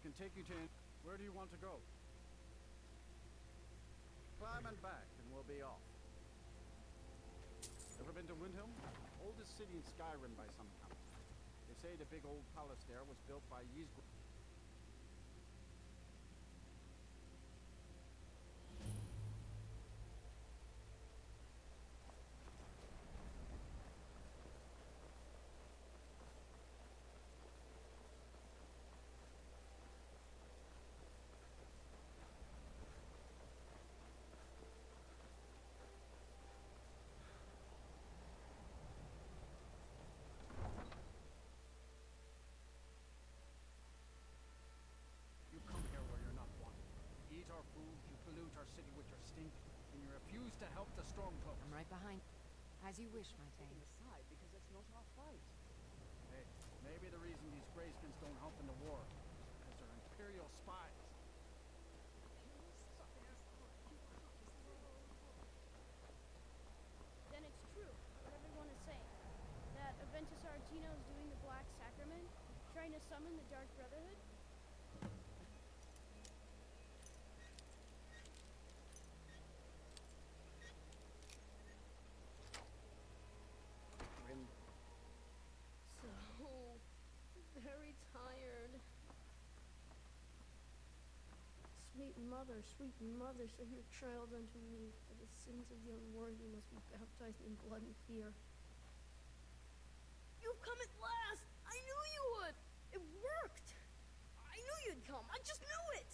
can take you to... Where do you want to go? Climb and back, and we'll be off. Ever been to Windhelm? Oldest city in Skyrim by some count. They say the big old palace there was built by Ysgr... You come here where you're not wanted. You eat our food, you pollute our city with your stink, and you refuse to help the Stormcloaks. I'm right behind. As you wish, my Thane. Aside because it's not our fight. Hey, maybe the reason these Greyskins don't help in the war is because they're Imperial spies. Then it's true, what everyone is saying. That Aventus Artino is doing the Black Sacrament, trying to summon the Dark Brotherhood. Grim. So very tired. Sweet mother, send your child unto me, for the sins of the unworthy must be baptized in blood and fear. You've come at last! I knew you would! It worked! I knew you'd come, I just knew it!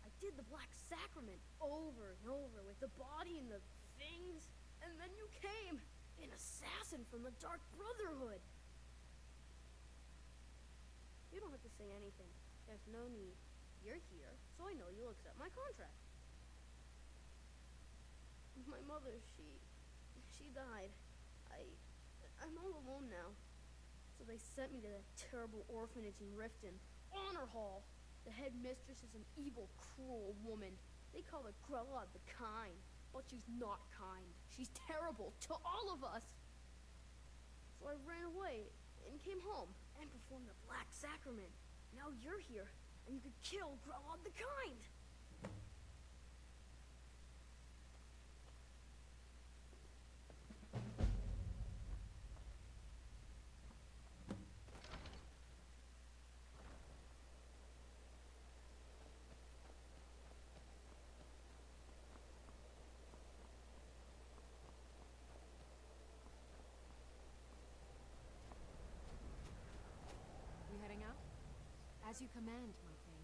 I did the Black Sacrament over and over with the body and the things, and then you came! An assassin from the Dark Brotherhood! You don't have to say anything. There's no need. You're here, so I know you'll accept my contract. My mother, she died. I'm all alone now. So they sent me to that terrible orphanage in Riften. Honor Hall. The headmistress is an evil, cruel woman. They call her Grella the Kind. But she's not kind. She's terrible to all of us. So I ran away and came home and performed the Black Sacrament. Now you're here, and you could kill Grella the Kind. We heading out? As you command, my Thane.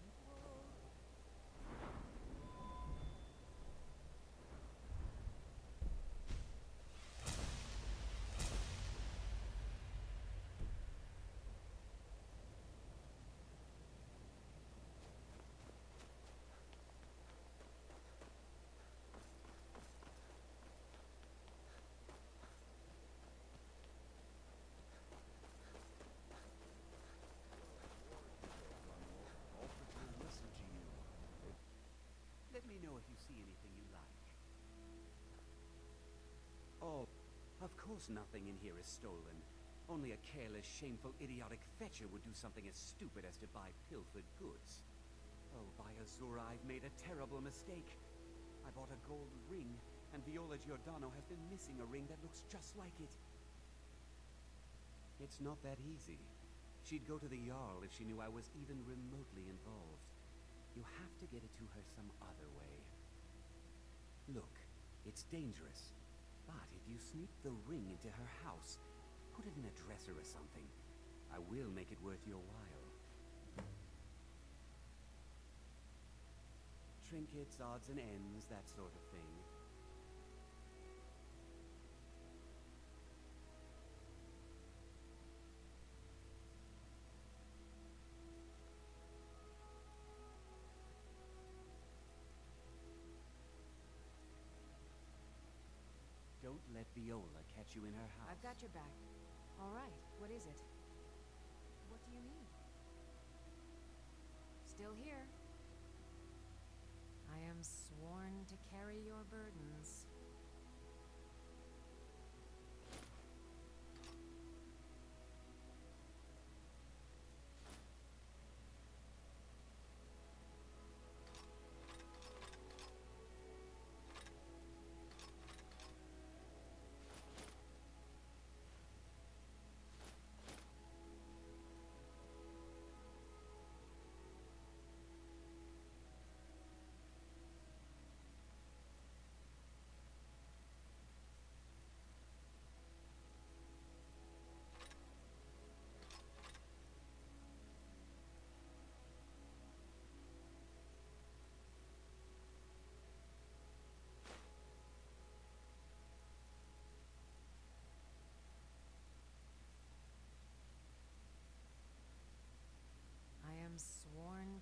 Let me know if you see anything you like. Oh, of course nothing in here is stolen. Only a careless, shameful, idiotic fetcher would do something as stupid as to buy pilfered goods. Oh, by Azura, I've made a terrible mistake. I bought a gold ring, and Viola Giordano has been missing a ring that looks just like it. It's not that easy. She'd go to the Jarl if she knew I was even remotely involved. You have to get it to her some other way. Look, it's dangerous. But if you sneak the ring into her house, put it in a dresser or something, I will make it worth your while. Trinkets, odds and ends, that sort of thing. Don't let Viola catch you in her house. I've got your back. All right, what is it? What do you need? Still here. I am sworn to carry your burdens.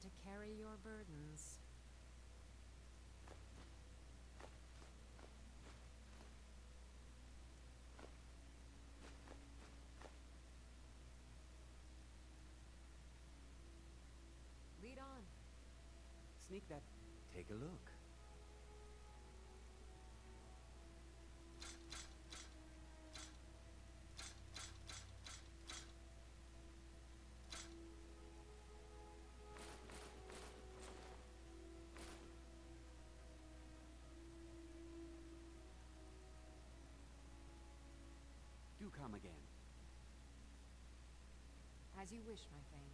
to carry your burdens. Lead on. Sneak that. Take a look. Do come again. As you wish, my Thane.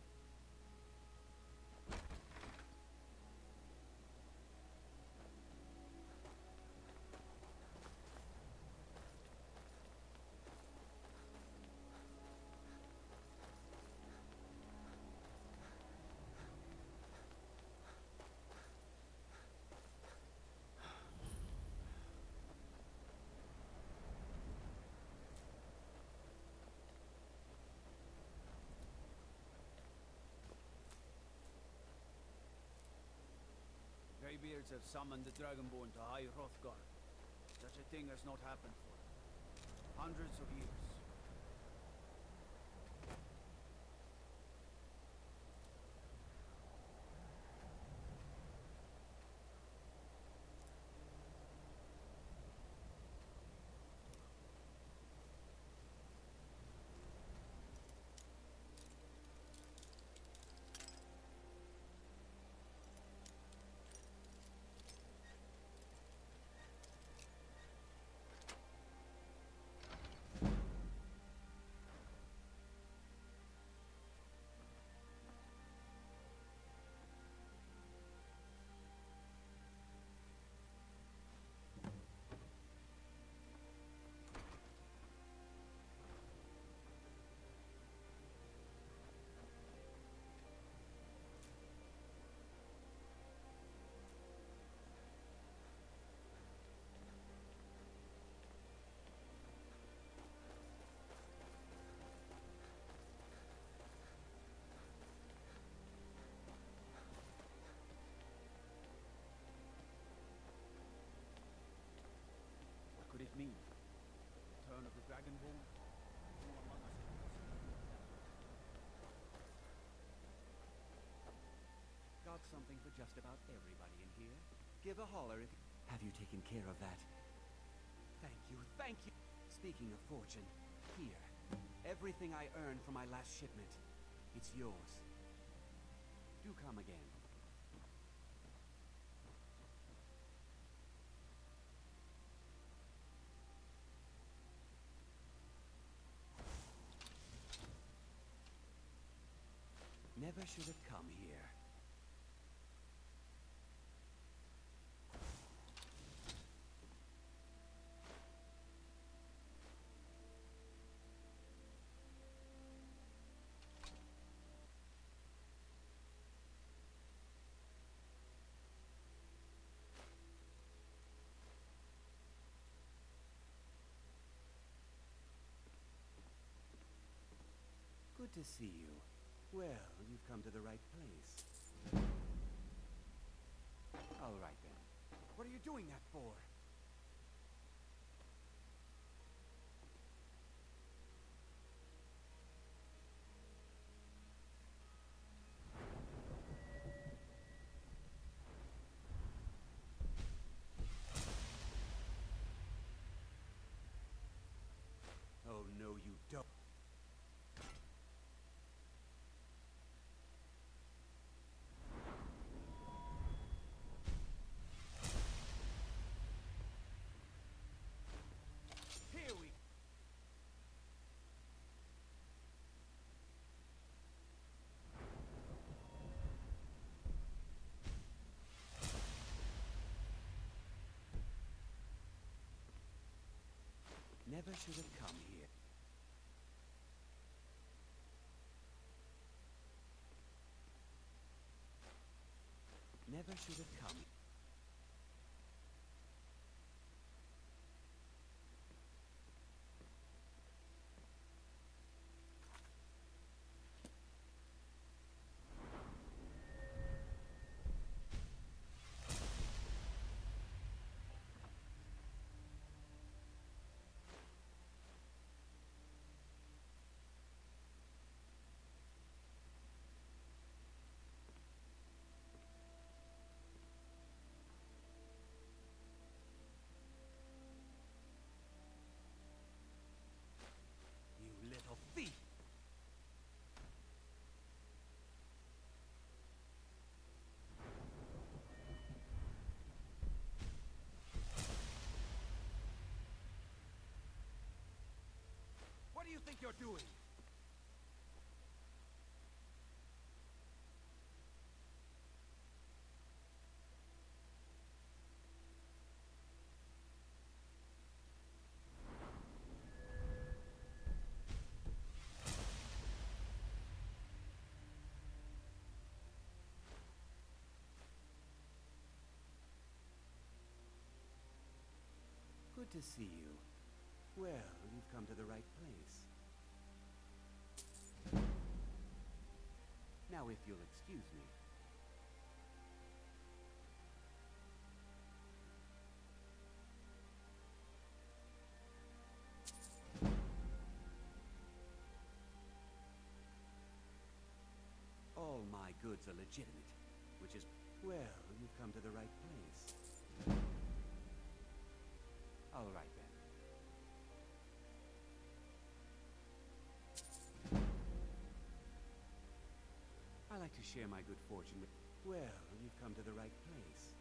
Greybeards have summoned the Dragonborn to High Hrothgar. Such a thing has not happened for hundreds of years. What could it mean? Return of the Dragonborn? Who among us can Got something for just about everybody in here. Give a holler if... Have you taken care of that? Thank you, thank you! Speaking of fortune, here. Everything I earned from my last shipment. It's yours. Do come again. Never should have come here. Good to see you. Well, you've come to the right place. All right, then. What are you doing that for? Oh, no, you don't. Here we... Never should have come here. Never should have come. think you're doing? Good to see you. Well, you've come to the right place. Now, if you'll excuse me. All my goods are legitimate, which is, well, you've come to the right place. All right, then. I like to share my good fortune with... Well, you've come to the right place.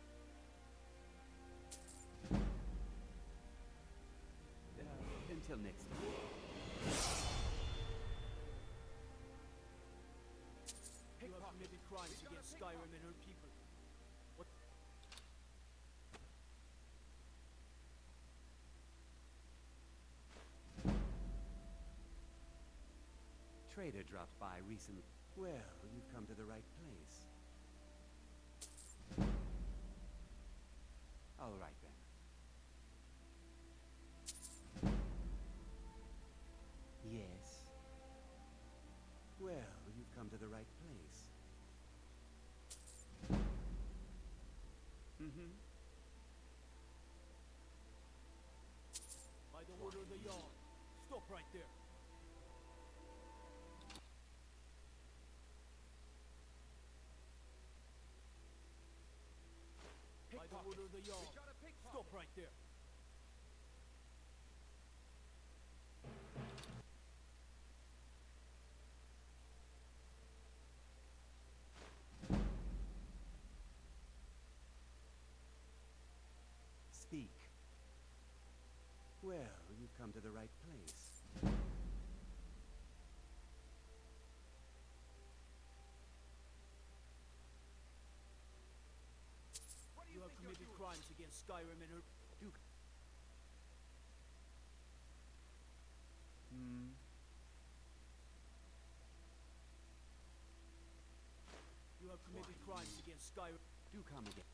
Until next time. You have committed crimes against Skyrim and her people. What? Trader dropped by recently. Well, you've come to the right place. All right, then. Yes. Well, you've come to the right place. Mm-hmm. By the order of the Jarl. Stop right there. By the order of the Jarl. Stop right there. Speak. Well, you've come to the right place. You have committed crimes against Skyrim and her... Duke. Hmm. You have committed crimes against Skyrim. Do come again.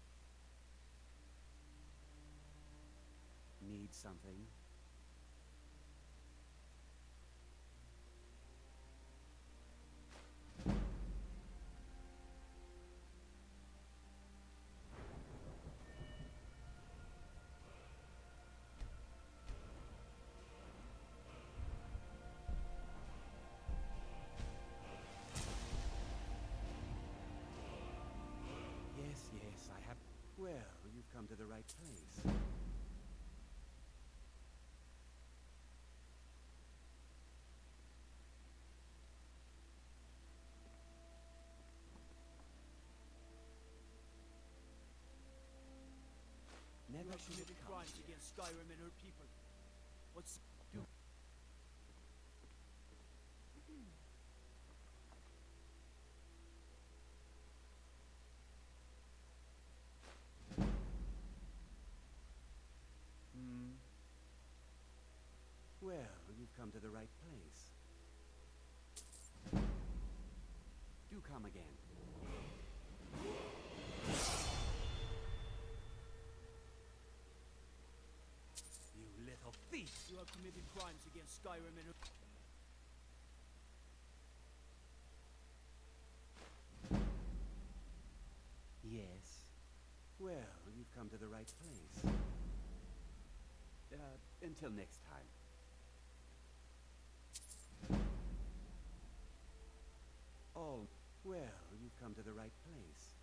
Need something? Yes, I have... Well, you've come to the right place. You Never have should have committed come crimes here. against Skyrim and her people. What's... Do... Hmm. Well, you've come to the right place. Do come again. You little thief! You have committed crimes against Skyrim and her... Yes. Well, you've come to the right place. Until next time. All... Well, you've come to the right place.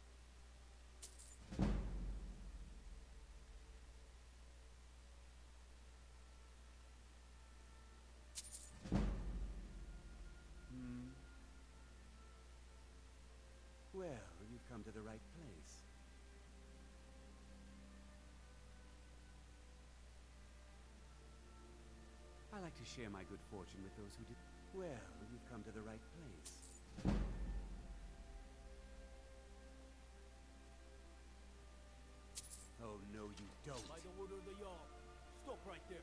Hmm. Well, you've come to the right place. I like like to share my good fortune with those who did. Well, you've come to the right place. Oh, no, you don't. By the order of the Jarl. Stop right there.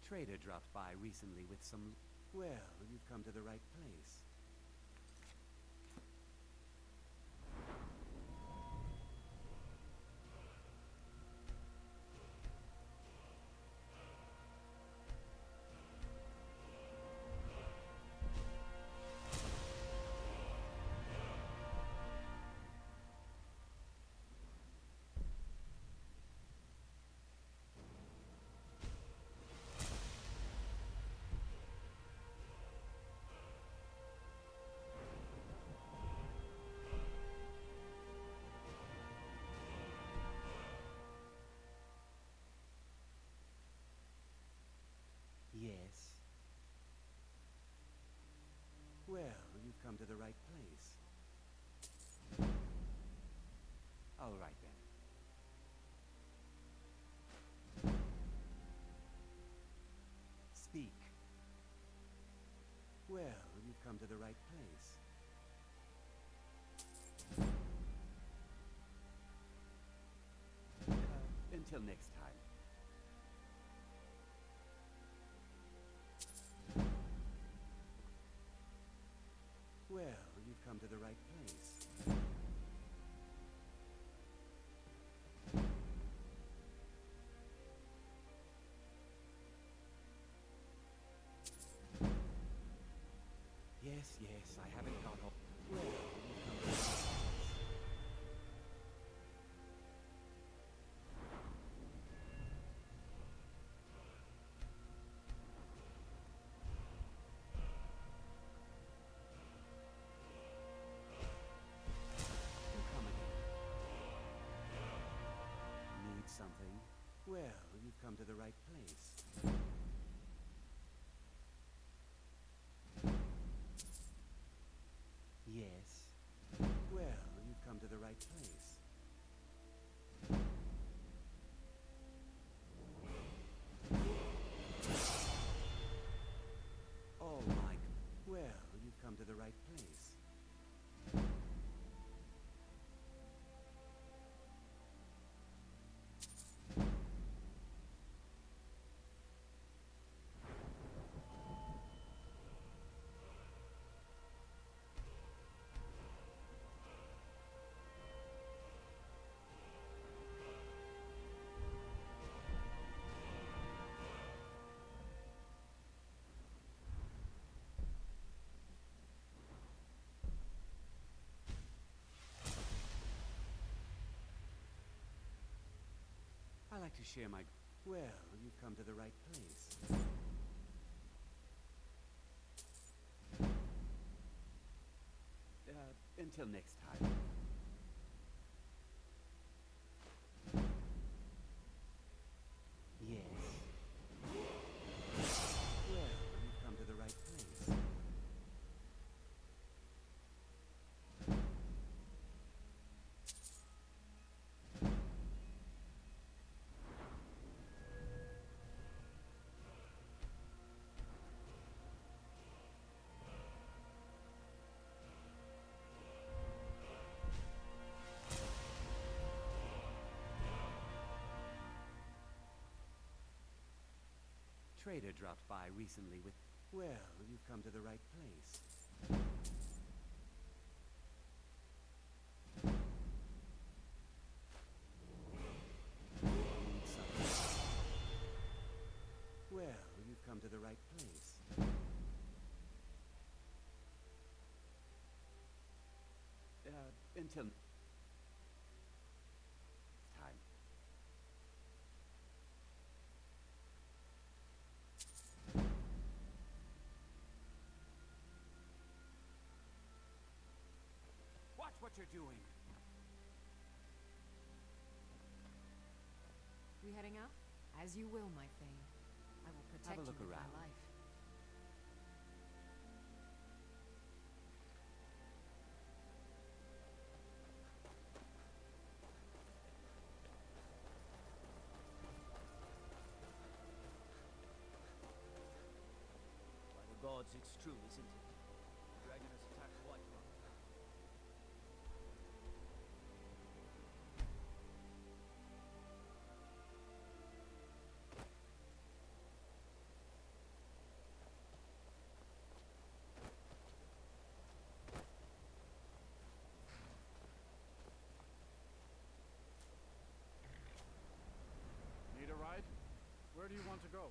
Trader dropped by recently with some... Well, you've come to the right place. Yes. Well, you've come to the right place. All right, then. Speak. Well, you've come to the right place. Until next time. Well, you've come to the right place. Yes, yes, I haven't got off. Well, you've come to the right place. Something? Well, you've come to the right place. Yes. Well, you've come to the right place. Oh my... Well, you've come to the right place. I like to share my... Well, you've come to the right place. Until next time. Yes. Well, you've come to the right place. Trader dropped by recently with... Well, you've come to the right place. Need something? Well, you've come to the right place. Until... time. Watch what you're doing. We heading out? As you will, my Thane. I will protect Have a look you with around. my life. odds it's true, isn't it? The dragon has attacked Whiterun. Need a ride? Where do you want to go?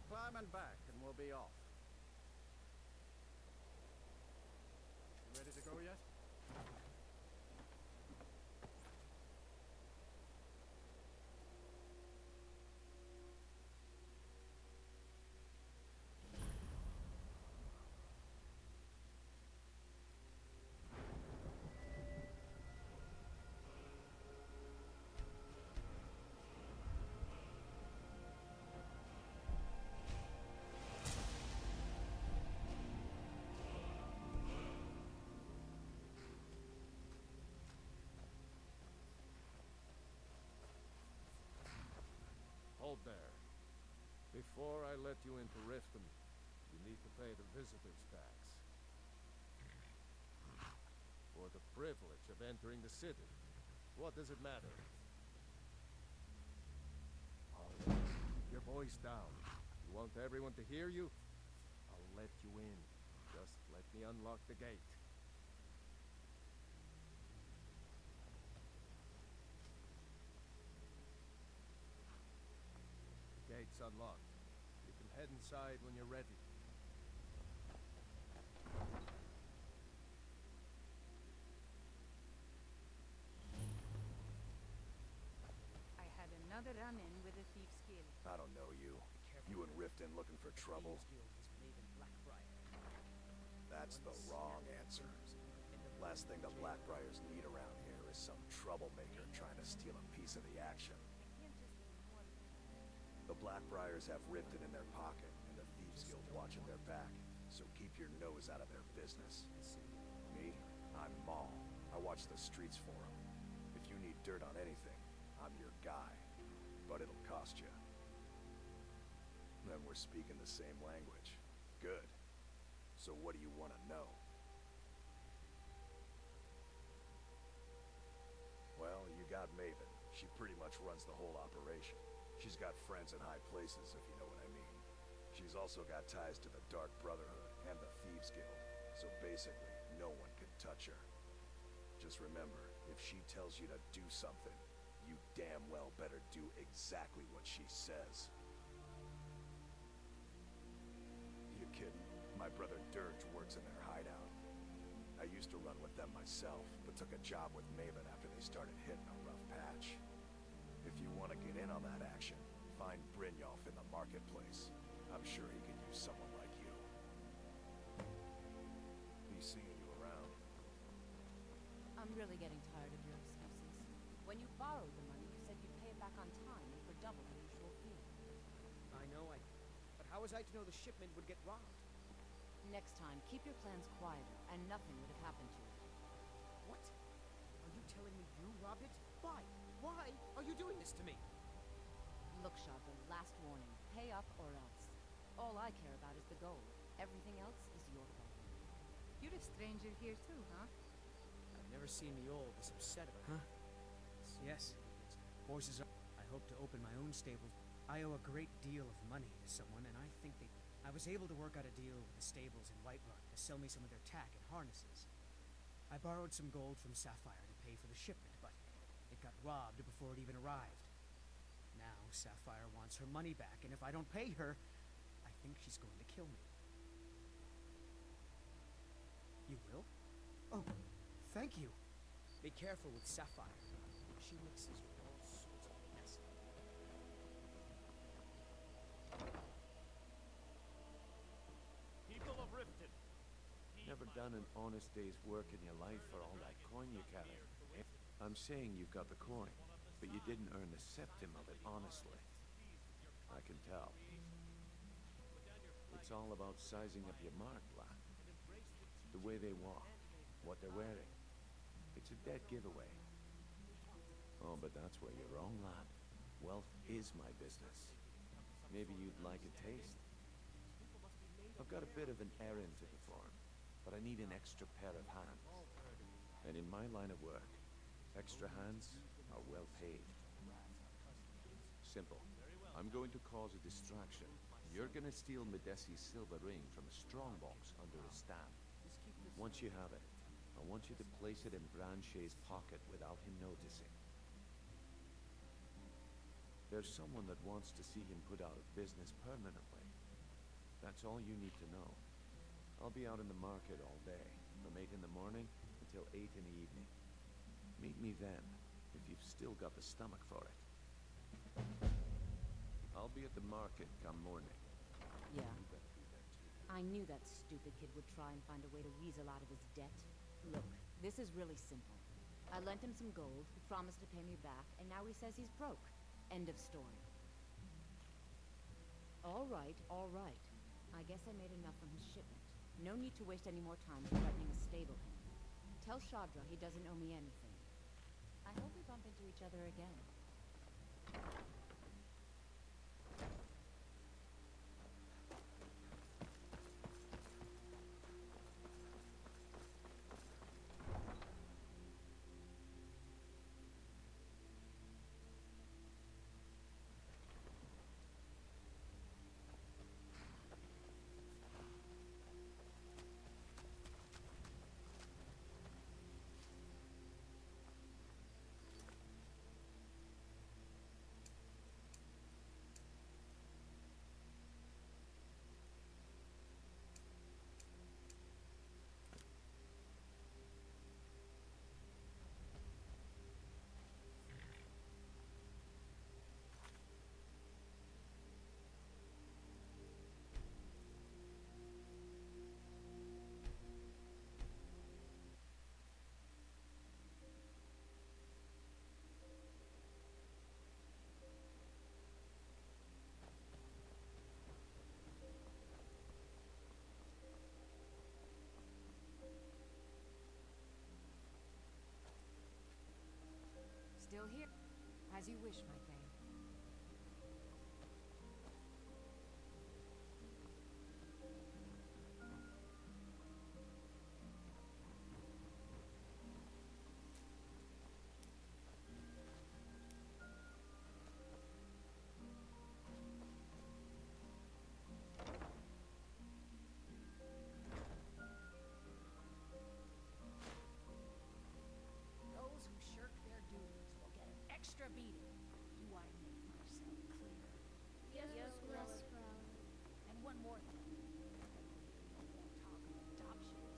Climb and back, and we'll be off. You ready to go yet? Hold there. Before I let you into Riften, you need to pay the visitor's tax. For the privilege of entering the city. What does it matter? All right. Keep your voice down. You want everyone to hear you? I'll let you in. Just let me unlock the gate. The gate's unlocked. You can head inside when you're ready. I had another run-in with a Thieves Guild. I don't know you. You in Riften looking for trouble? Thieves Guild is Maven Blackbriar. That's the wrong answer. Last thing the Blackbriars need around here is some troublemaker trying to steal a piece of the action. The Blackbriars have Riften in their pocket, and the Thieves Guild watching their back. So keep your nose out of their business. Me? I'm Maul. I watch the streets for them. If you need dirt on anything, I'm your guy. But it'll cost you. Then we're speaking the same language. Good. So what do you want to know? Well, you got Maven. She pretty much runs the whole operation. She's got friends in high places, if you know what I mean. She's also got ties to the Dark Brotherhood and the Thieves Guild. So basically, no one can touch her. Just remember, if she tells you to do something, you damn well better do exactly what she says. You kidding? My brother Dirge works in their hideout. I used to run with them myself, but took a job with Maven after they started hitting a rough patch. If you want to get in on that action, find Brynjolf in the marketplace. I'm sure he could use someone like you. Be seeing you around. I'm really getting tired of your excuses. When you borrowed the money, you said you'd pay it back on time and for double the usual fee. I know, but how was I to know the shipment would get robbed? Next time, keep your plans quieter, and nothing would have happened to you. What? Are you telling me you robbed it? Why? Why are you doing this to me? Look, Shadra, last warning. Pay up or else. All I care about is the gold. Everything else is your problem. You're a stranger here too, huh? I've never seen the old this upset about it. Yes. Horses are... I hope to open my own stable. I owe a great deal of money to someone, and I think they... I was able to work out a deal with the stables in Whiterun to sell me some of their tack and harnesses. I borrowed some gold from Sapphire to pay for the shipment, but it got robbed before it even arrived. Now Sapphire wants her money back, and if I don't pay her, I think she's going to kill me. You will? Oh, thank you. Be careful with Sapphire. She mixes with all sorts of mess. People of Riften. Never done an honest day's work in your life for all that coin you carry. I'm saying you've got the coin, but you didn't earn a septim of it honestly. I can tell. It's all about sizing up your mark, lad. The way they walk, what they're wearing. It's a dead giveaway. Oh, but that's where you're wrong, lad. Wealth is my business. Maybe you'd like a taste. I've got a bit of an errand to perform, but I need an extra pair of hands. And in my line of work, extra hands are well paid. Simple. I'm going to cause a distraction. You're gonna steal Medesi's silver ring from a strongbox under his staff. Once you have it, I want you to place it in Branche's pocket without him noticing. There's someone that wants to see him put out of business permanently. That's all you need to know. I'll be out in the market all day, from 8 in the morning until 8 in the evening. Meet me then, if you've still got the stomach for it. I'll be at the market come morning. Yeah. You better be there too. I knew that stupid kid would try and find a way to weasel out of his debt. Look, this is really simple. I lent him some gold, he promised to pay me back, and now he says he's broke. End of story. All right, all right. I guess I made enough from his shipment. No need to waste any more time threatening a stable hand. Tell Shadra he doesn't owe me anything. I hope we bump into each other again. Still here. As you wish, my Thane. Those who shirk their duties will get an extra beating. Do I make myself clear? Yes, Miss Crowley. And one more thing. No more talk of adoptions.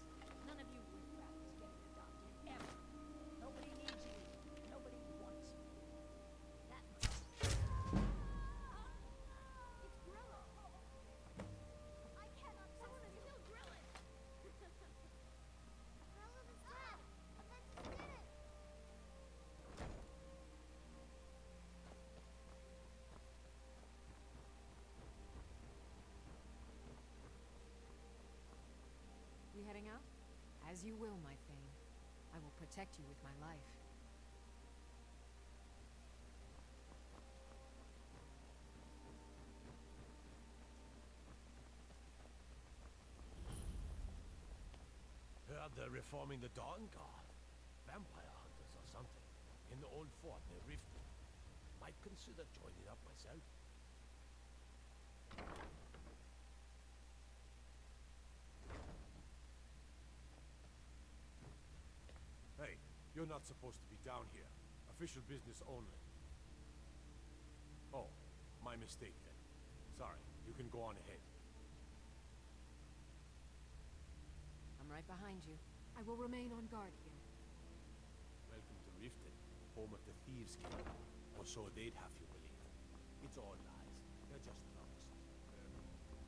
None of you riffraff is getting adopted, ever. Nobody needs you. Nobody wants you. That much. It's Grilla. I cannot. Someone has killed Grilla. Grilla is dead. Let's get it. We heading out? As you will, my Thane. I will protect you with my life. Heard they're reforming the Dawn Guard. Vampire hunters or something. In the old fort near Riften. Might consider joining up myself. Hey, you're not supposed to be down here. Official business only. Oh, my mistake then. Sorry, you can go on ahead. I'm right behind you. I will remain on guard here. Welcome to Riften, home of the Thieves King. Or so they'd have you believe. It's all lies. They're just thugs. They're clear out the way.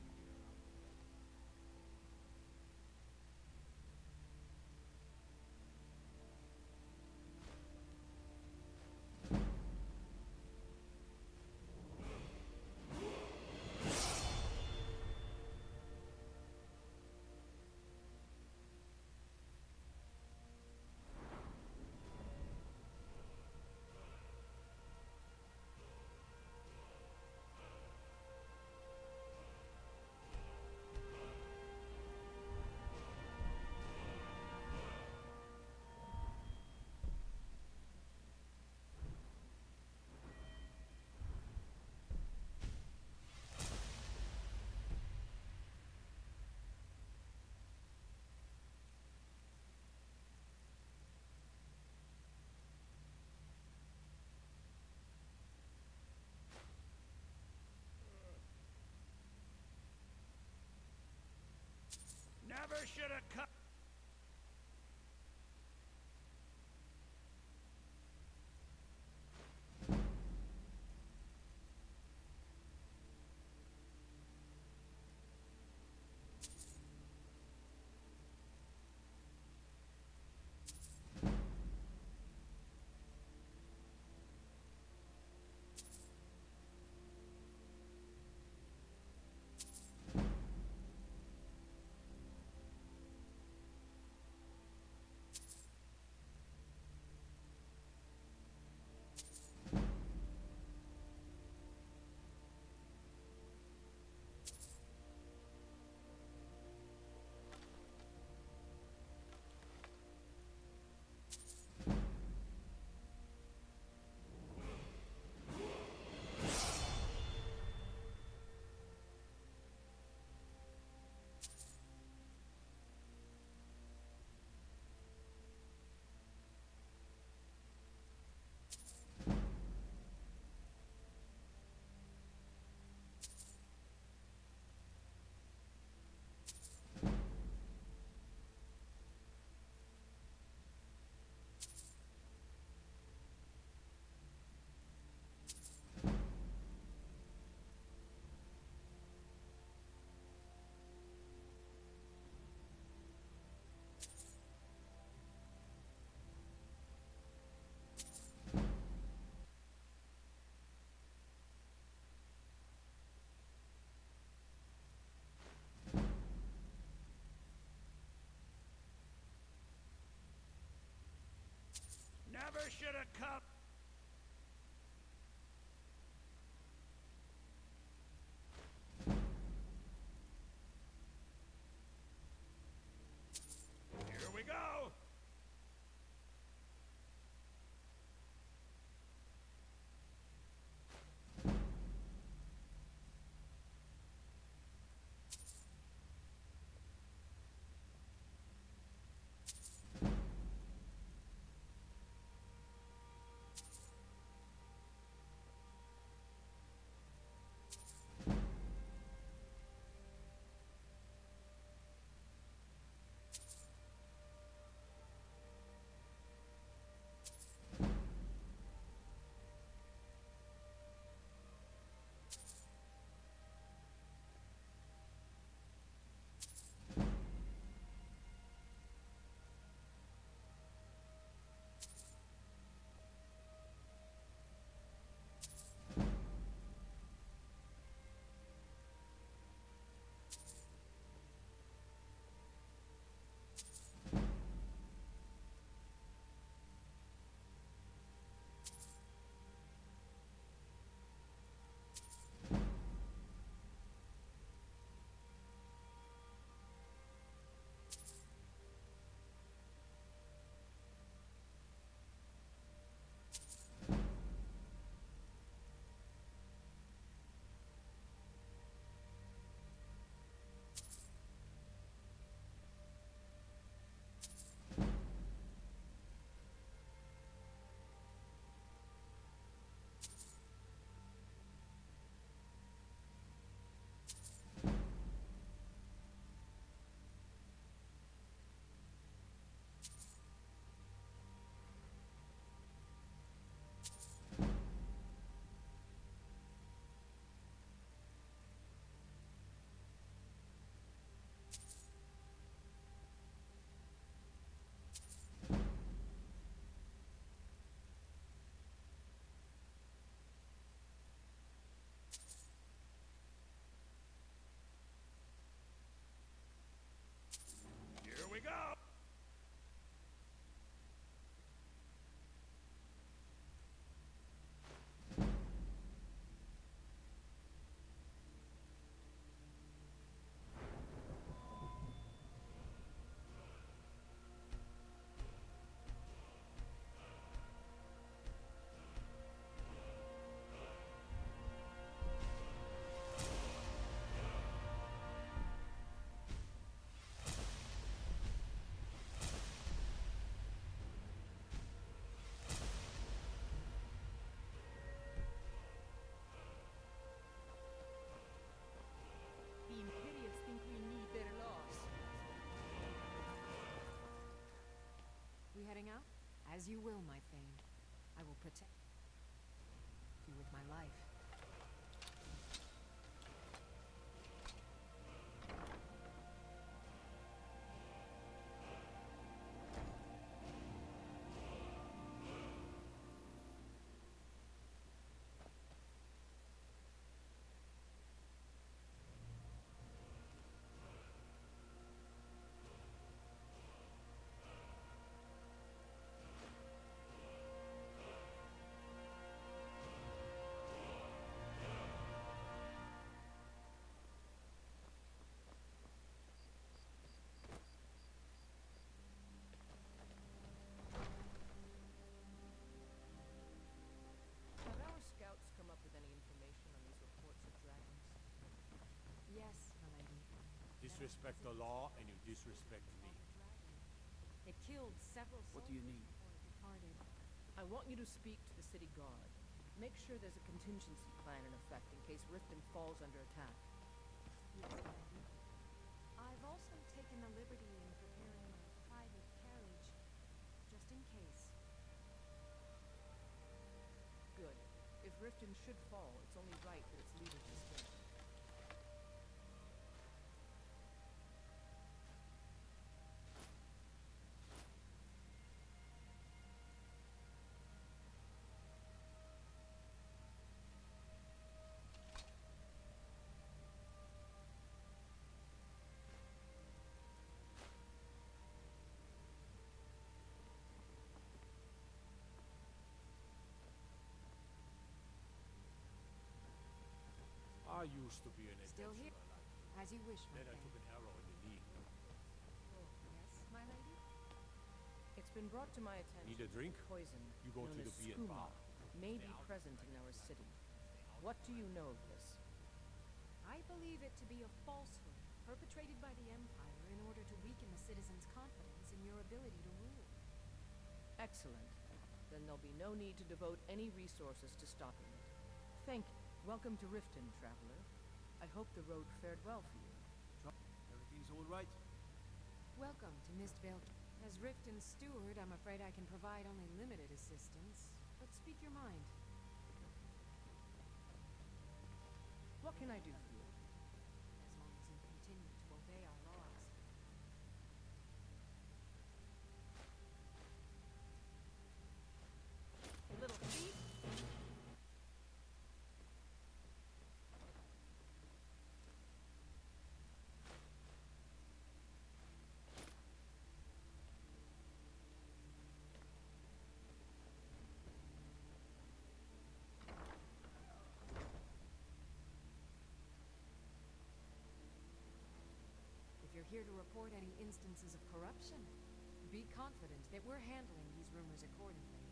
Never should have come. you will, my Thane. I will protect you with my life. Have our scouts come up with any information on these reports of dragons? Yes, my lady. Disrespect the law, and you disrespect me. It killed several What do you need? before it departed. I want you to speak to the city guard. Make sure there's a contingency plan in effect in case Riften falls under attack. Yes, my lady. I've also taken the liberty in preparing my private carriage, just in case. Good. If Riften should fall, it's only right that its leader be spared. I used to be an Still here? adventurer like you. As you wish, my Then I Thane. took an arrow in the knee. Yes, my lady? It's been brought to my attention Need a drink? that poison, You go known to as the beer skooma, bar. may be present in our city. What do you know of this? I believe it to be a falsehood perpetrated by the Empire in order to weaken the citizens' confidence in your ability to rule. Excellent. Then there'll be no need to devote any resources to stopping it. Thank you. Welcome to Riften, traveler. I hope the road fared well for you. Everything's all right? Welcome to Mistvale. As Riften's steward, I'm afraid I can provide only limited assistance. But speak your mind. What can I do for you? As long as you continue to obey our laws. A little thief? If you're here to report any instances of corruption, be confident that we're handling these rumors accordingly.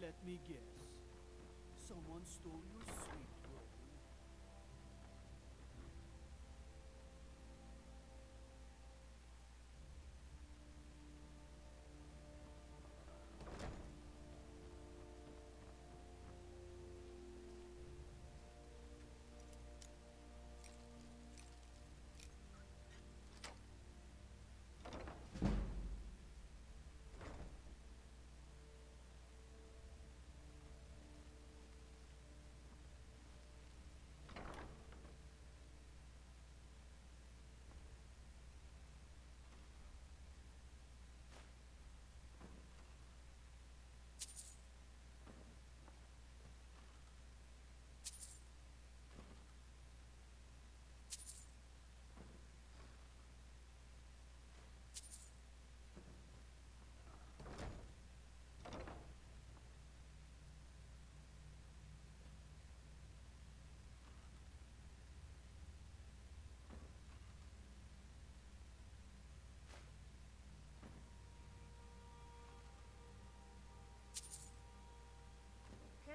Let me guess. Someone stole your sweet roll.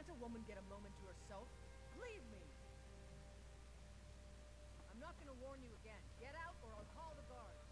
Can't a woman get a moment to herself? Leave me! I'm not gonna warn you again. Get out or I'll call the guards.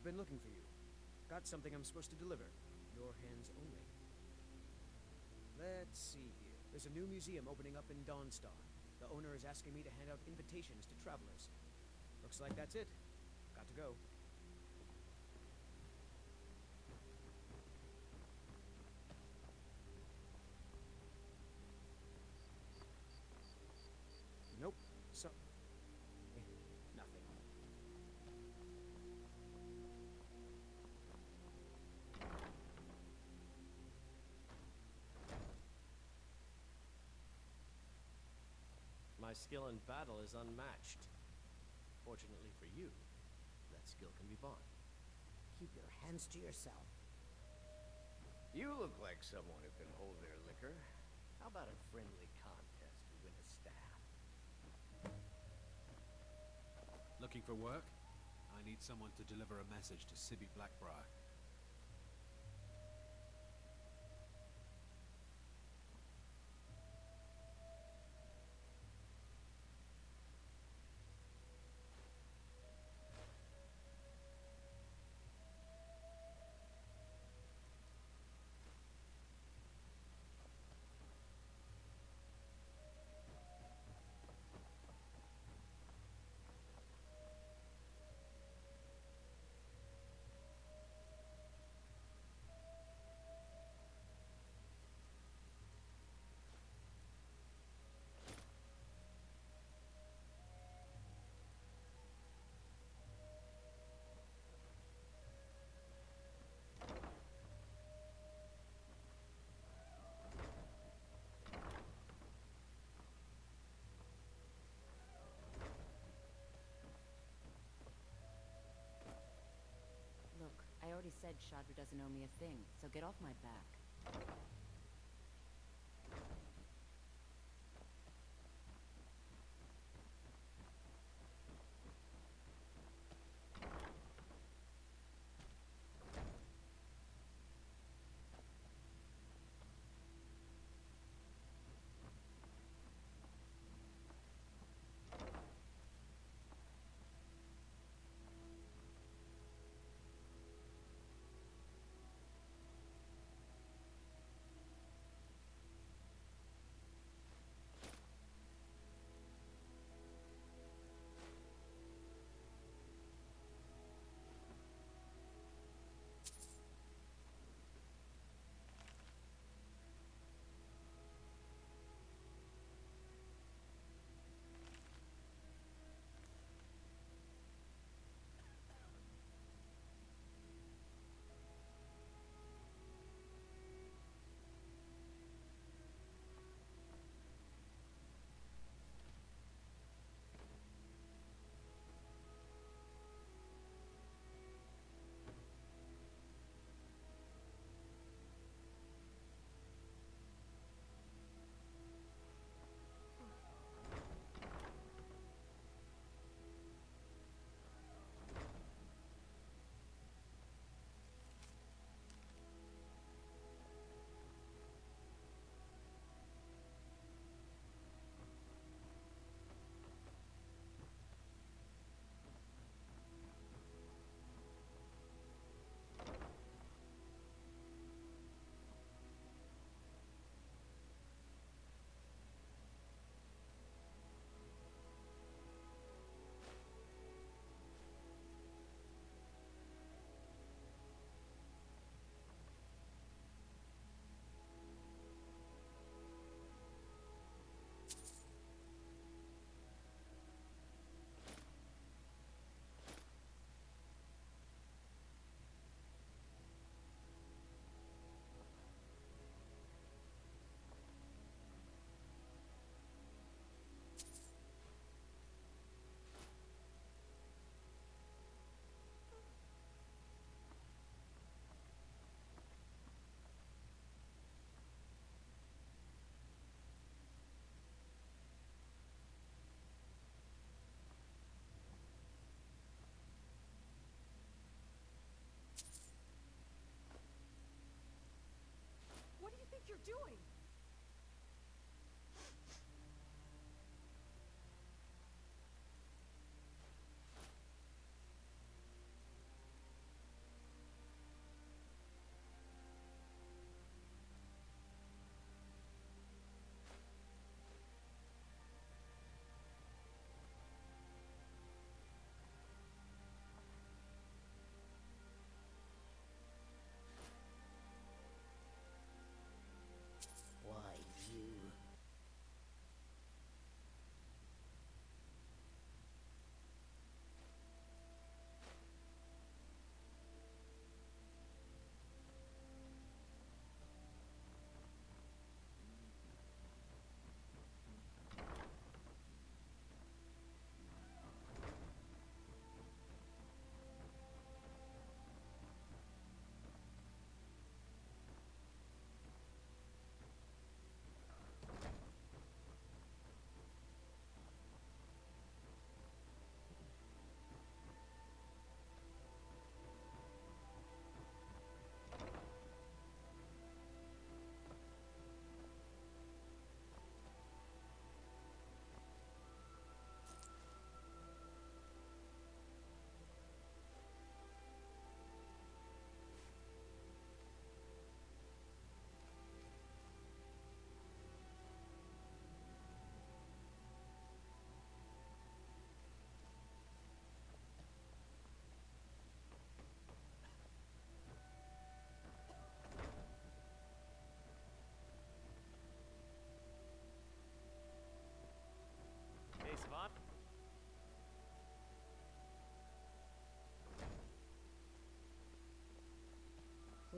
I've been looking for you. Got something I'm supposed to deliver. Your hands only. Let's see here. There's a new museum opening up in Dawnstar. The owner is asking me to hand out invitations to travelers. Looks like that's it. Got to go. Nope. Nothing. My skill in battle is unmatched. Fortunately for you, that skill can be bought. Keep your hands to yourself. You look like someone who can hold their liquor. How about a friendly contest to win a staff? Looking for work? I need someone to deliver a message to Sibby Blackbriar. Look, I already said Shadra doesn't owe me a thing, so get off my back.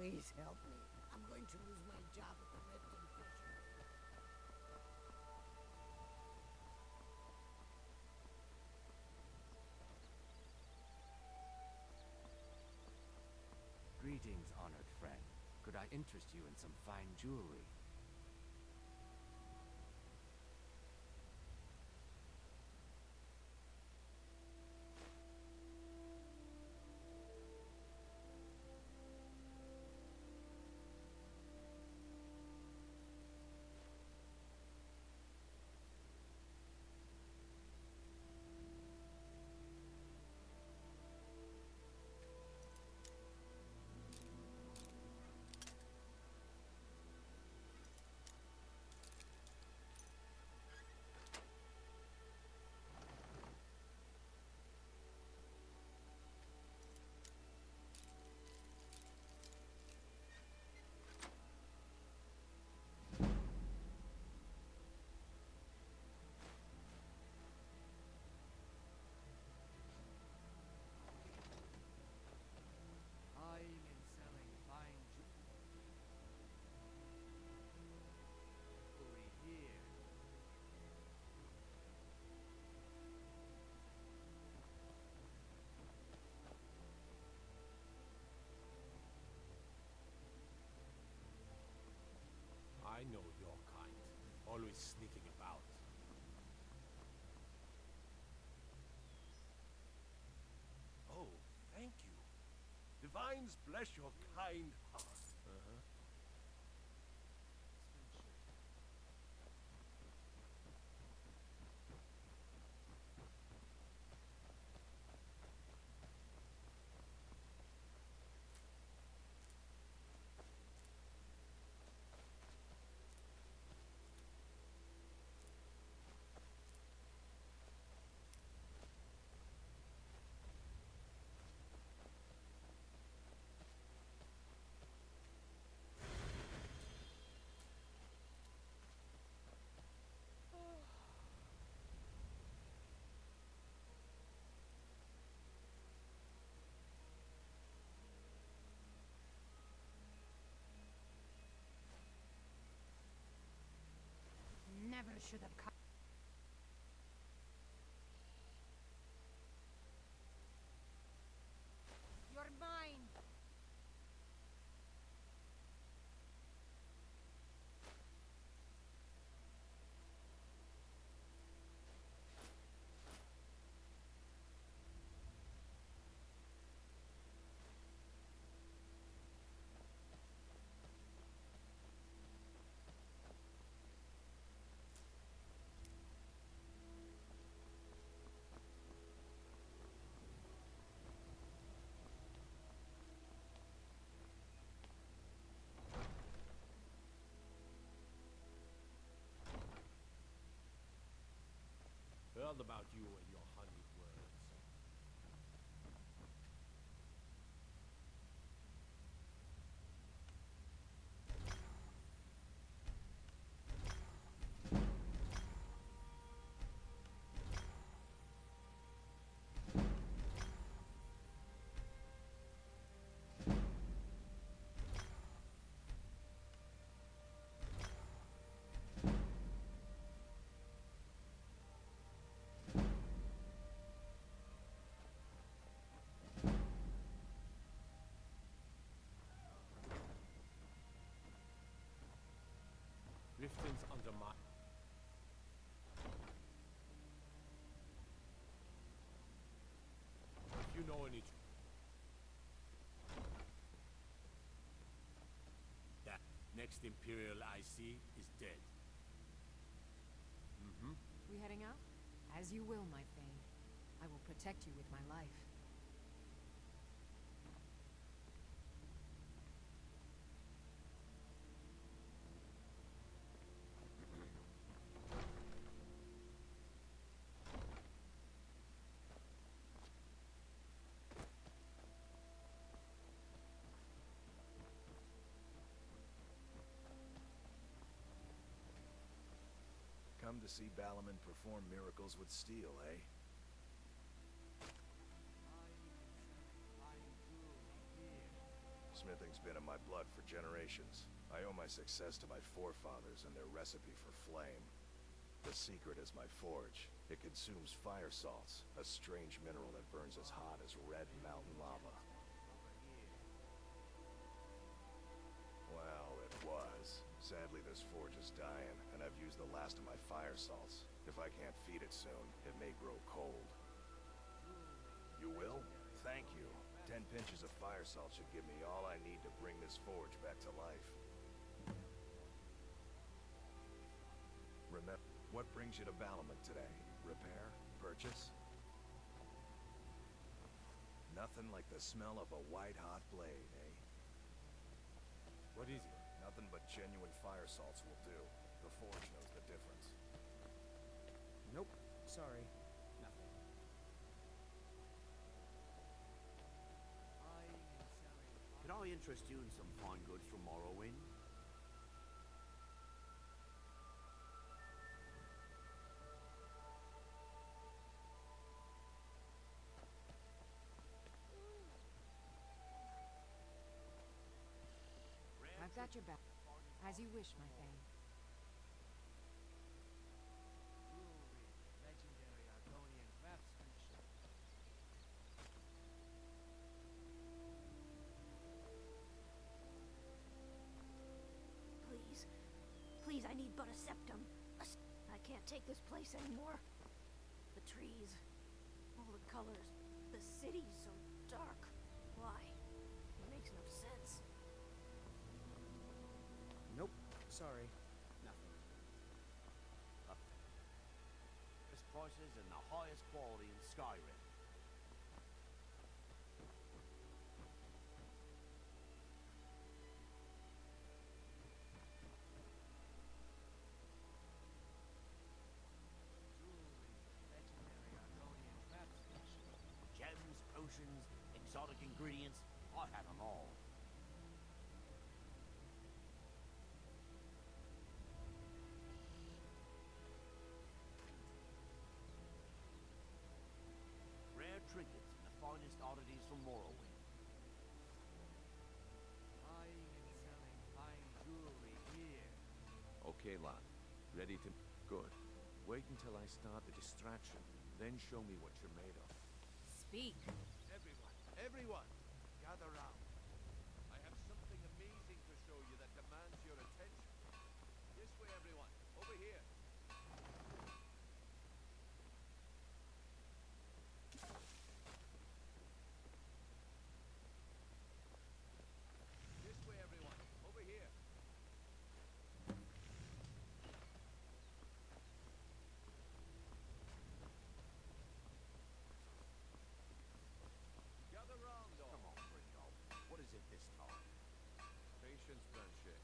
Please help me. I'm going to lose my job at the Riften Fishery. Greetings, honored friend. Could I interest you in some fine jewelry? Buying and selling fine jewelry here. I know your kind. Always sneaking about. Oh, thank you. Divines bless your kind heart. Uh-huh. Never should have come. You're mine. Heard about you and your honeyed words. Riften's under my... If you know any... That next Imperial I see is dead. Mm-hmm. We heading out? As you will, my Thane. I will protect you with my life. Come to see Balaman perform miracles with steel, eh? Buying and selling fine jewelry here. Smithing's been in my blood generations. I owe my success to my forefathers and their recipe for flame. The secret is my forge. It consumes fire salts, a strange mineral that burns as hot as red mountain lava. Well, it was. Sadly, this forge is dying, and I've used the last of my fire salts. If I can't feed it soon, it may grow cold. You will? Thank you. 10 pinches of fire salt should give me all I need to bring this forge back to life. Remember, what brings you to Balamut today? Repair? Purchase? Nothing like the smell of a white-hot blade, eh? What is it? Nothing but genuine fire salts will do. The forge knows the difference. Nope. Sorry. Nothing. Can I interest you in some fine goods from Morrowind? I've got your back. As you wish, my Fae. Legendary Argonian craftsmanship. Please. Please, I need but a septum. I can't take this place anymore. The trees, all the colors, the city so dark. Why? It makes no sense. Nope. Sorry. Nothing. Best prices and the highest quality in Skyrim. Legendary Argonian craftsmanship. Gems, potions, exotic ingredients, I have them all. Rare trinkets and the finest oddities from Morrowind. Buying and selling fine jewelry here. Okay, lad. Ready to... Good. Wait until I start the distraction, then show me what you're made of. Speak. Everyone, gather round. I have something amazing to show you that demands your attention. This way, everyone. Over here. This way, everyone. Over here. Gather round, all. Come on, Brito. What is it this time? Patience, Blanchet.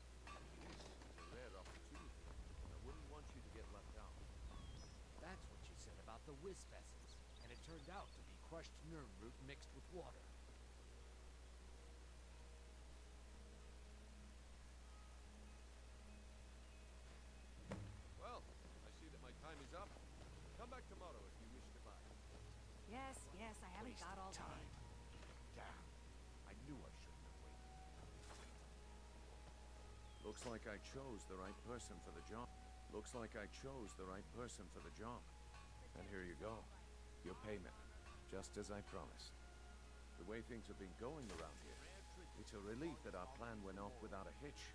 This is a rare opportunity. I wouldn't want you to get left out. That's what you said about the wisp essence, and it turned out to be crushed nerve root mixed with water. Well, I see that my time is up. Come back tomorrow if you wish to buy. Yes, I haven't got all Time. day. Damn. I knew I shouldn't have waited. Looks like I chose the right person for the job. Looks like I chose the right person for the job. And here you go. Your payment. Just as I promised. The way things have been going around here, it's a relief that our plan went off without a hitch.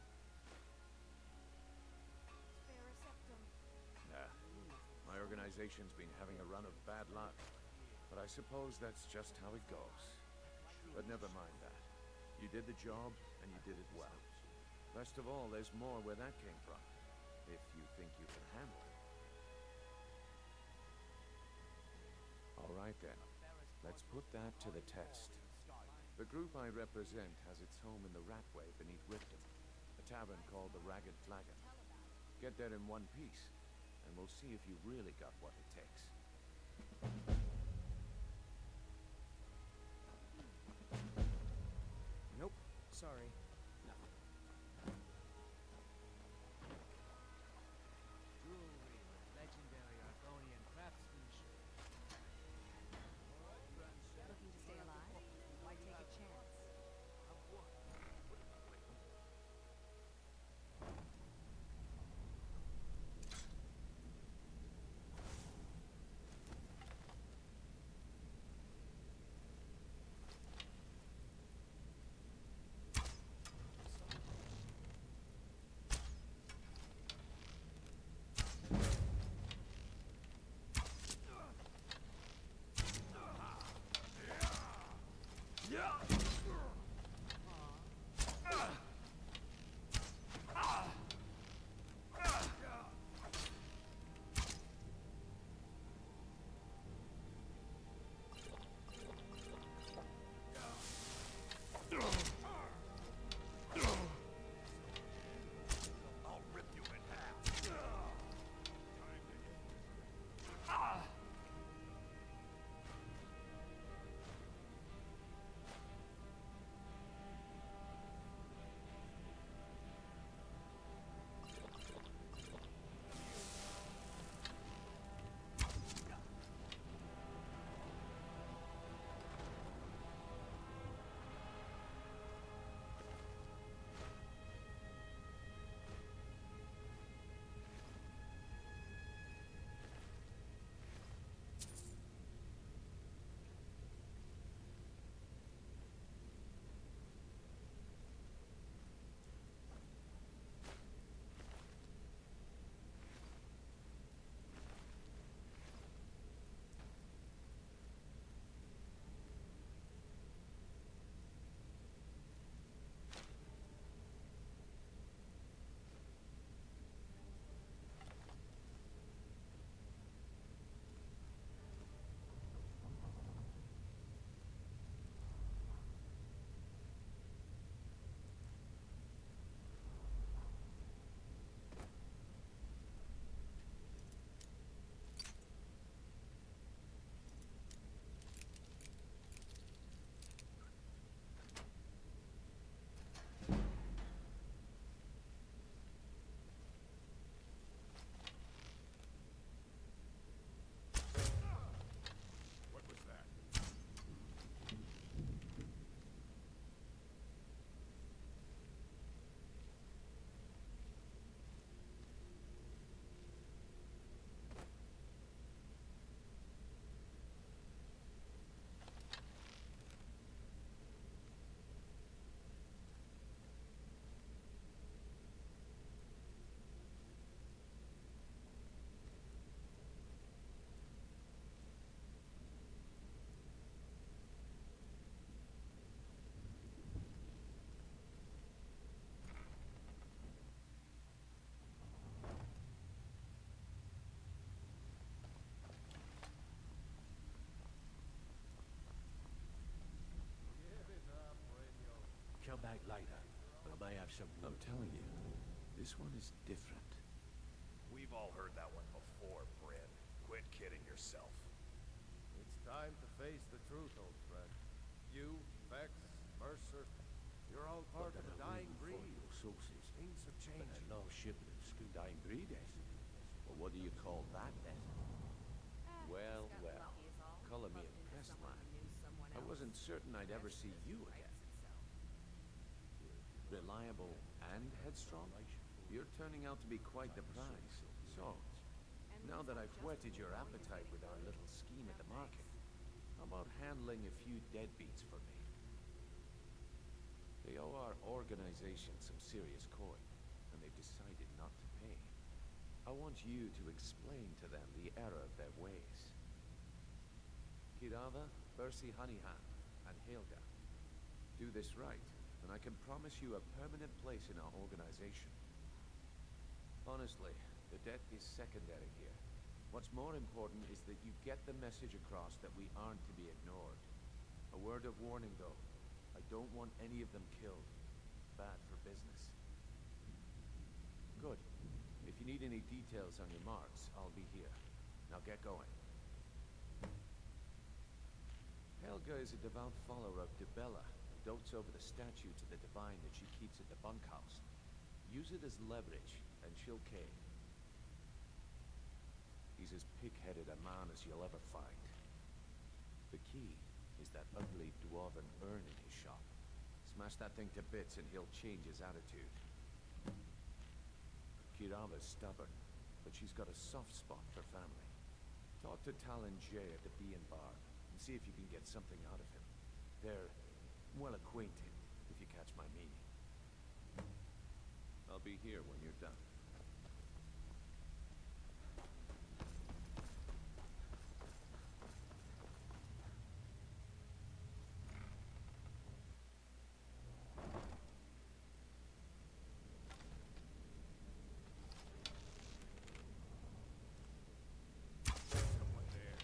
Spare a septum. Nah. My organization's been having a run of bad luck. But I suppose that's just how it goes. But never mind that. You did the job, and you did it well. Best of all, there's more where that came from. If you think you can handle it. All right then. Let's put that to the test. The group I represent has its home in the Ratway beneath Riften, a tavern called the Ragged Flagon. Get there in one piece, and we'll see if you've really got what it takes. Nope. Sorry. Nothing. Jewelry with legendary Argonian craftsmanship. Looking to stay alive? Why take a chance? I have some I'm wood. telling you, this one is different. We've all heard that one before, Bryn. Quit kidding yourself. It's time to face the truth, old friend. You, Vex, Mercer, you're all part of a dying breed. Sources. Things are But a changing. long shipment of school Dying breed, eh? Well, what do you call that, then? Well, just got well. lucky is all. Color me Bumped into impressed, someone lad. who knew someone I else. wasn't certain I'd ever see you again. Reliable and headstrong? You're turning out to be quite the prize. So, now that I've whetted your appetite with our little scheme at the market, how about handling a few deadbeats for me? They owe our organization some serious coin, and they've decided not to pay. I want you to explain to them the error of their ways. Kirava, Bersi Honeyhand, and Helga. Do this right, and I can promise you a permanent place in our organization. Honestly, the debt is secondary here. What's more important is that you get the message across that we aren't to be ignored. A word of warning, though. I don't want any of them killed. Bad for business. Good. If you need any details on your marks, I'll be here. Now get going. Helga is a devout follower of Dibella, and dotes over the statue to the divine that she keeps at the bunkhouse. Use it as leverage, and she'll cave. He's as pig-headed a man as you'll ever find. The key is that ugly dwarven urn in his shop. Smash that thing to bits and he'll change his attitude. Kirava's stubborn, but she's got a soft spot for family. Talk to Talon Jay at the Bee and Bar, and see if you can get something out of him. They're well acquainted, if you catch my meaning. I'll be here when you're done. Someone there.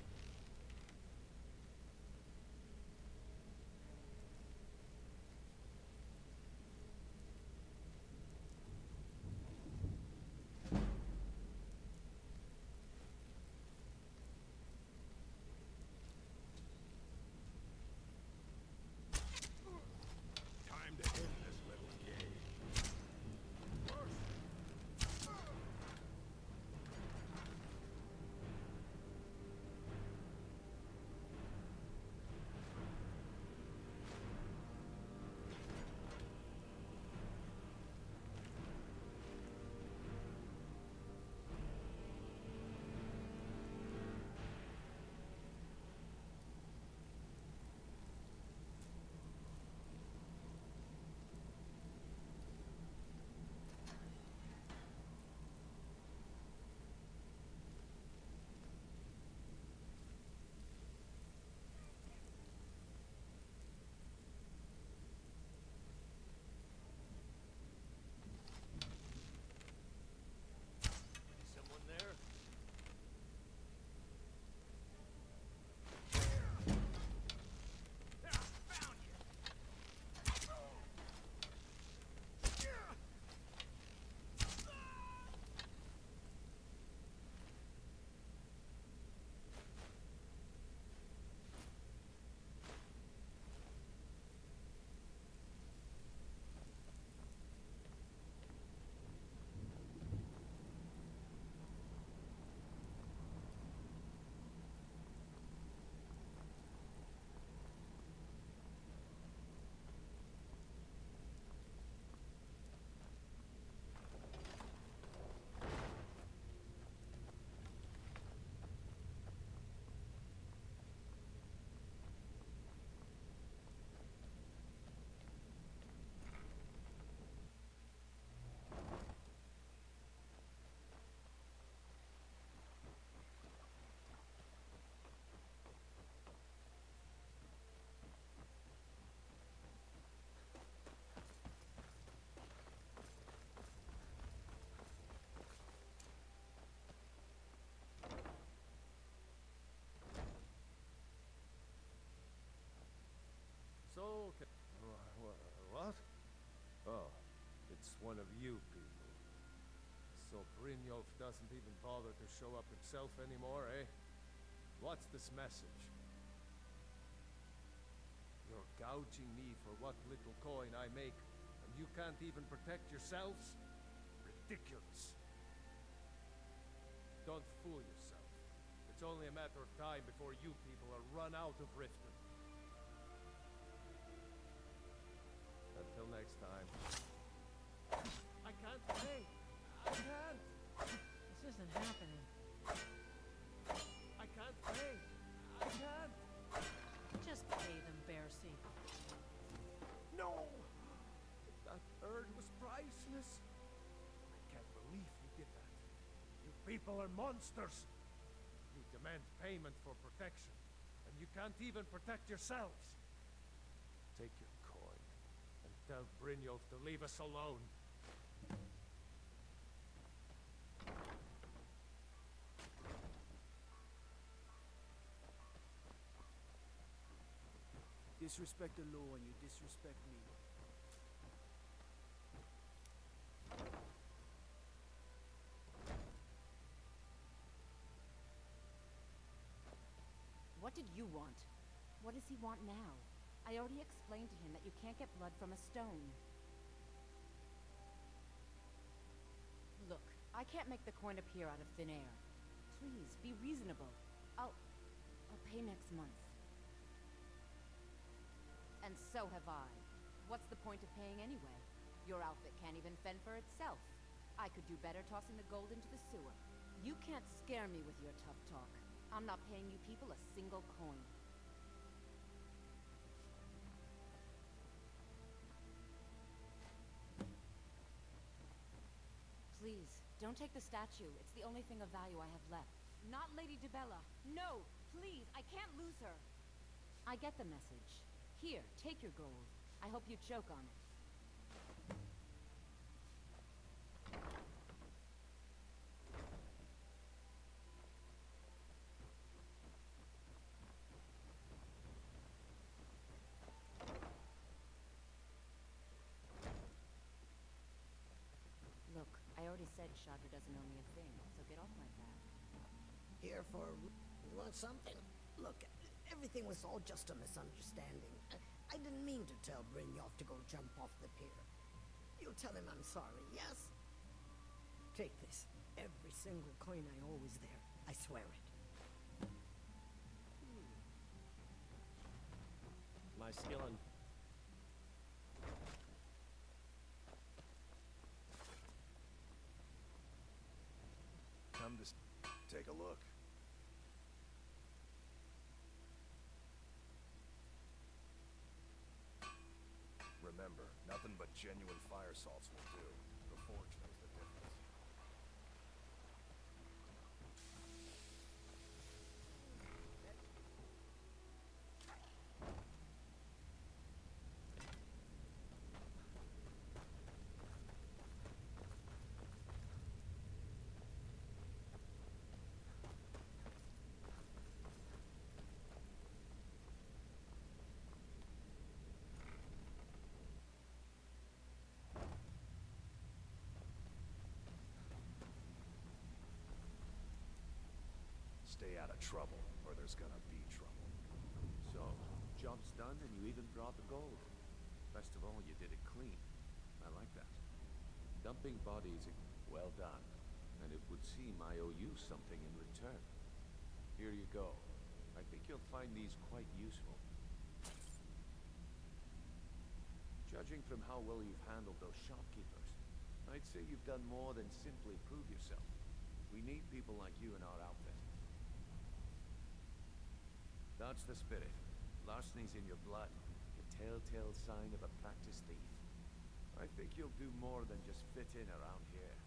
Brynjolf doesn't even bother to show up himself anymore, eh? What's this message? You're gouging me for what little coin I make, and you can't even protect yourselves? Ridiculous. Don't fool yourself. It's only a matter of time before you people are run out of Riften. Until next time. I can't pay! I can't! This isn't happening. I can't pay! I can't! Just pay them, Bercy. No! That bird was priceless. I can't believe you did that. You people are monsters. You demand payment for protection, and you can't even protect yourselves. Take your coin, and tell Brynjolf to leave us alone. Disrespect the law and you disrespect me. What did you want? What does he want now? I already explained to him that you can't get blood from a stone. Look, I can't make the coin appear out of thin air. Please, be reasonable. I'll pay next month. And so have I. What's the point of paying anyway? Your outfit can't even fend for itself. I could do better tossing the gold into the sewer. You can't scare me with your tough talk. I'm not paying you people a single coin. Please, don't take the statue. It's the only thing of value I have left. Not Lady Dibella. No, please, I can't lose her. I get the message. Here, take your gold. I hope you choke on it. Look, I already said Chandra doesn't owe me a thing, so get off my back. Here for... You want something? Look, everything was all just a misunderstanding. I didn't mean to tell Brynjolf to go jump off the pier. You tell him I'm sorry, yes? Take this. Every single coin I owe is there. I swear it. My skillin'. Come to take a look. Remember, nothing but genuine fire salts will do. The forge knows the difference. Stay out of trouble, or there's gonna be trouble. So, job's done and you even brought the gold. Best of all, you did it clean. I like that. Dumping bodies, well done. And it would seem I owe you something in return. Here you go. I think you'll find these quite useful. Judging from how well you've handled those shopkeepers, I'd say you've done more than simply prove yourself. We need people like you in our outfit. That's the spirit. Larceny's in your blood. The telltale sign of a practiced thief. I think you'll do more than just fit in around here.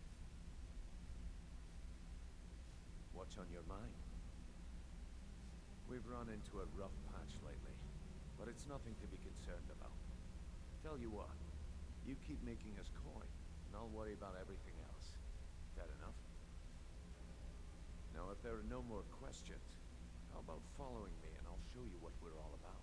What's on your mind? We've run into a rough patch lately, but it's nothing to be concerned about. Tell you what, you keep making us coin, and I'll worry about everything else. Fair enough? Now, if there are no more questions, how about following me and I'll show you what we're all about?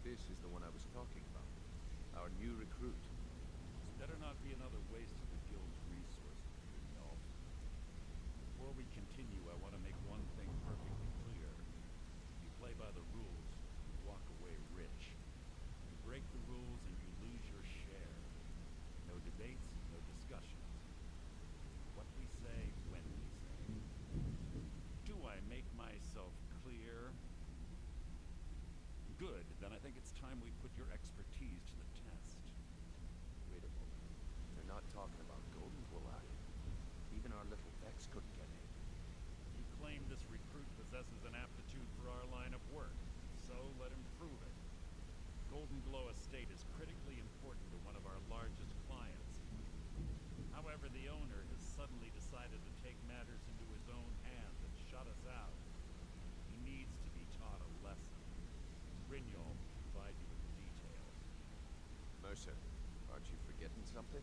this is the one I was talking about. Our new recruit. This better not be another waste of the guild's resources, you know. Before we continue, I want to make one thing perfectly clear. If you play by the rules, you walk away rich. You break the rules and you lose your share. No debates, no discussions. What we say, when we say. Do I make myself clear? Good, then I think it's time we put your expertise to the test. Wait a moment. They're not talking about Golden Glow, are they? Even our little Vex couldn't get in. You claim this recruit possesses an aptitude for our line of work, so let him prove it. Golden Glow Estate is critically important to one of our largest clients. However, the owner has suddenly decided to take matters into his own hands and shut us out. He needs to be taught a lesson. Brynjol will provide you with the details. Mercer, aren't you forgetting something?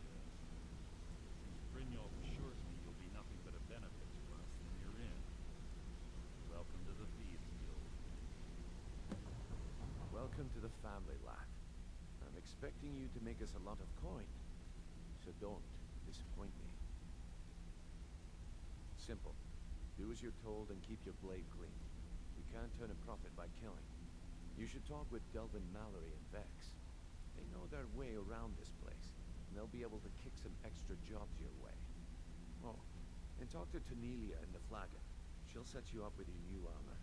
Yes. Brynjol assures me you'll be nothing but a benefit to us when you're in. Welcome to the Thieves Guild. Welcome to the family, lad. I'm expecting you to make us a lot of coin, so don't disappoint me. Simple. Do as you're told and keep your blade clean. We can't turn a profit by killing. You should talk with Delvin Mallory and Vex. They know their way around this place, and they'll be able to kick some extra jobs your way. Oh, and talk to Tanelia in the Flagon. She'll set you up with your new armor.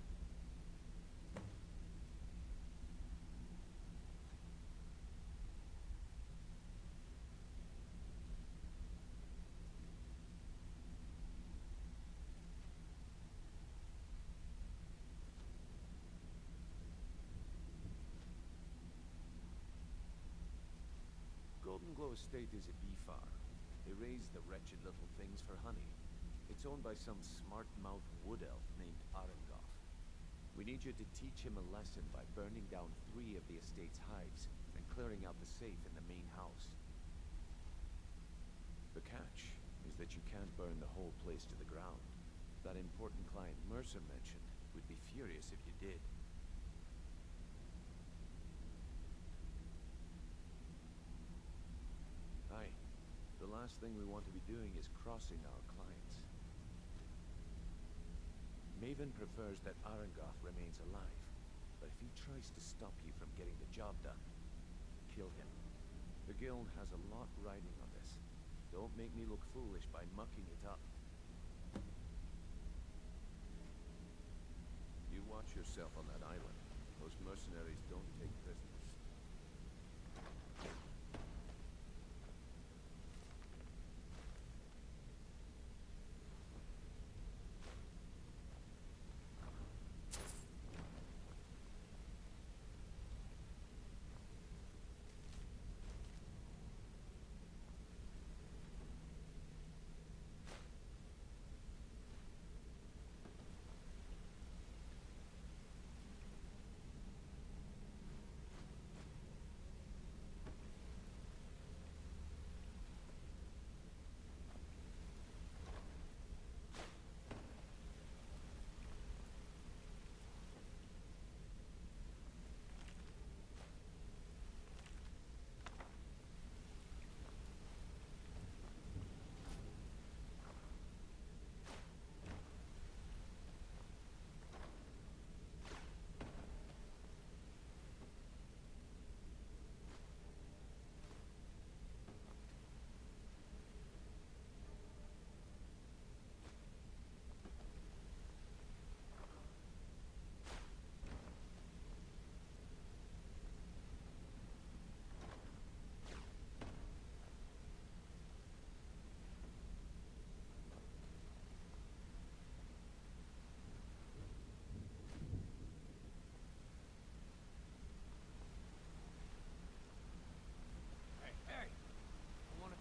Golden Glow Estate is a bee farm. They raise the wretched little things for honey. It's owned by some smart-mouthed wood elf named Arengoff. We need you to teach him a lesson by burning down 3 of the estate's hives and clearing out the safe in the main house. The catch is that you can't burn the whole place to the ground. That important client Mercer mentioned would be furious if you did. Aye. The last thing we want to be doing is crossing our clients. Maven prefers that Arengoff remains alive, but if he tries to stop you from getting the job done, kill him. The guild has a lot riding on this. Don't make me look foolish by mucking it up. You watch yourself on that island. Those mercenaries don't take prisoners.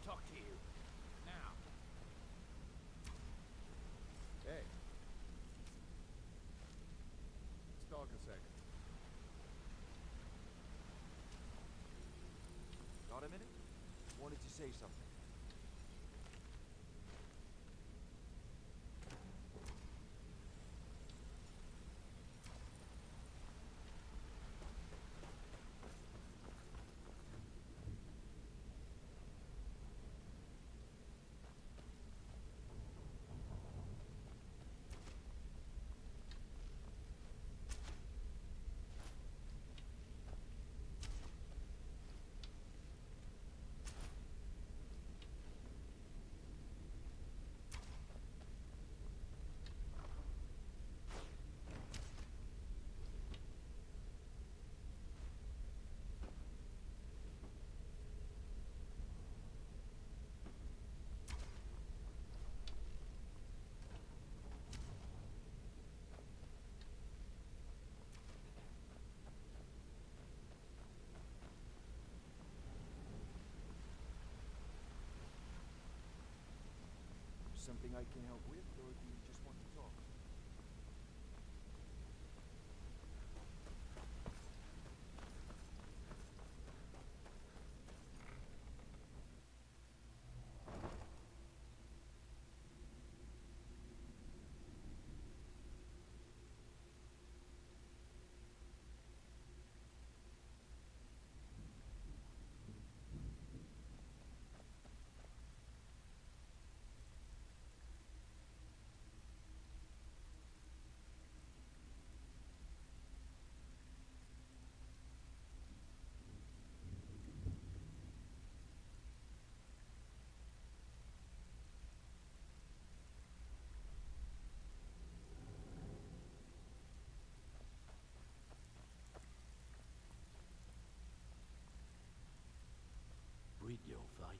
Talk to you. Now. Hey. Let's talk a second. Got a minute? Wanted to say something. something I can help with, or do you just want to talk? Brynjolf, eh?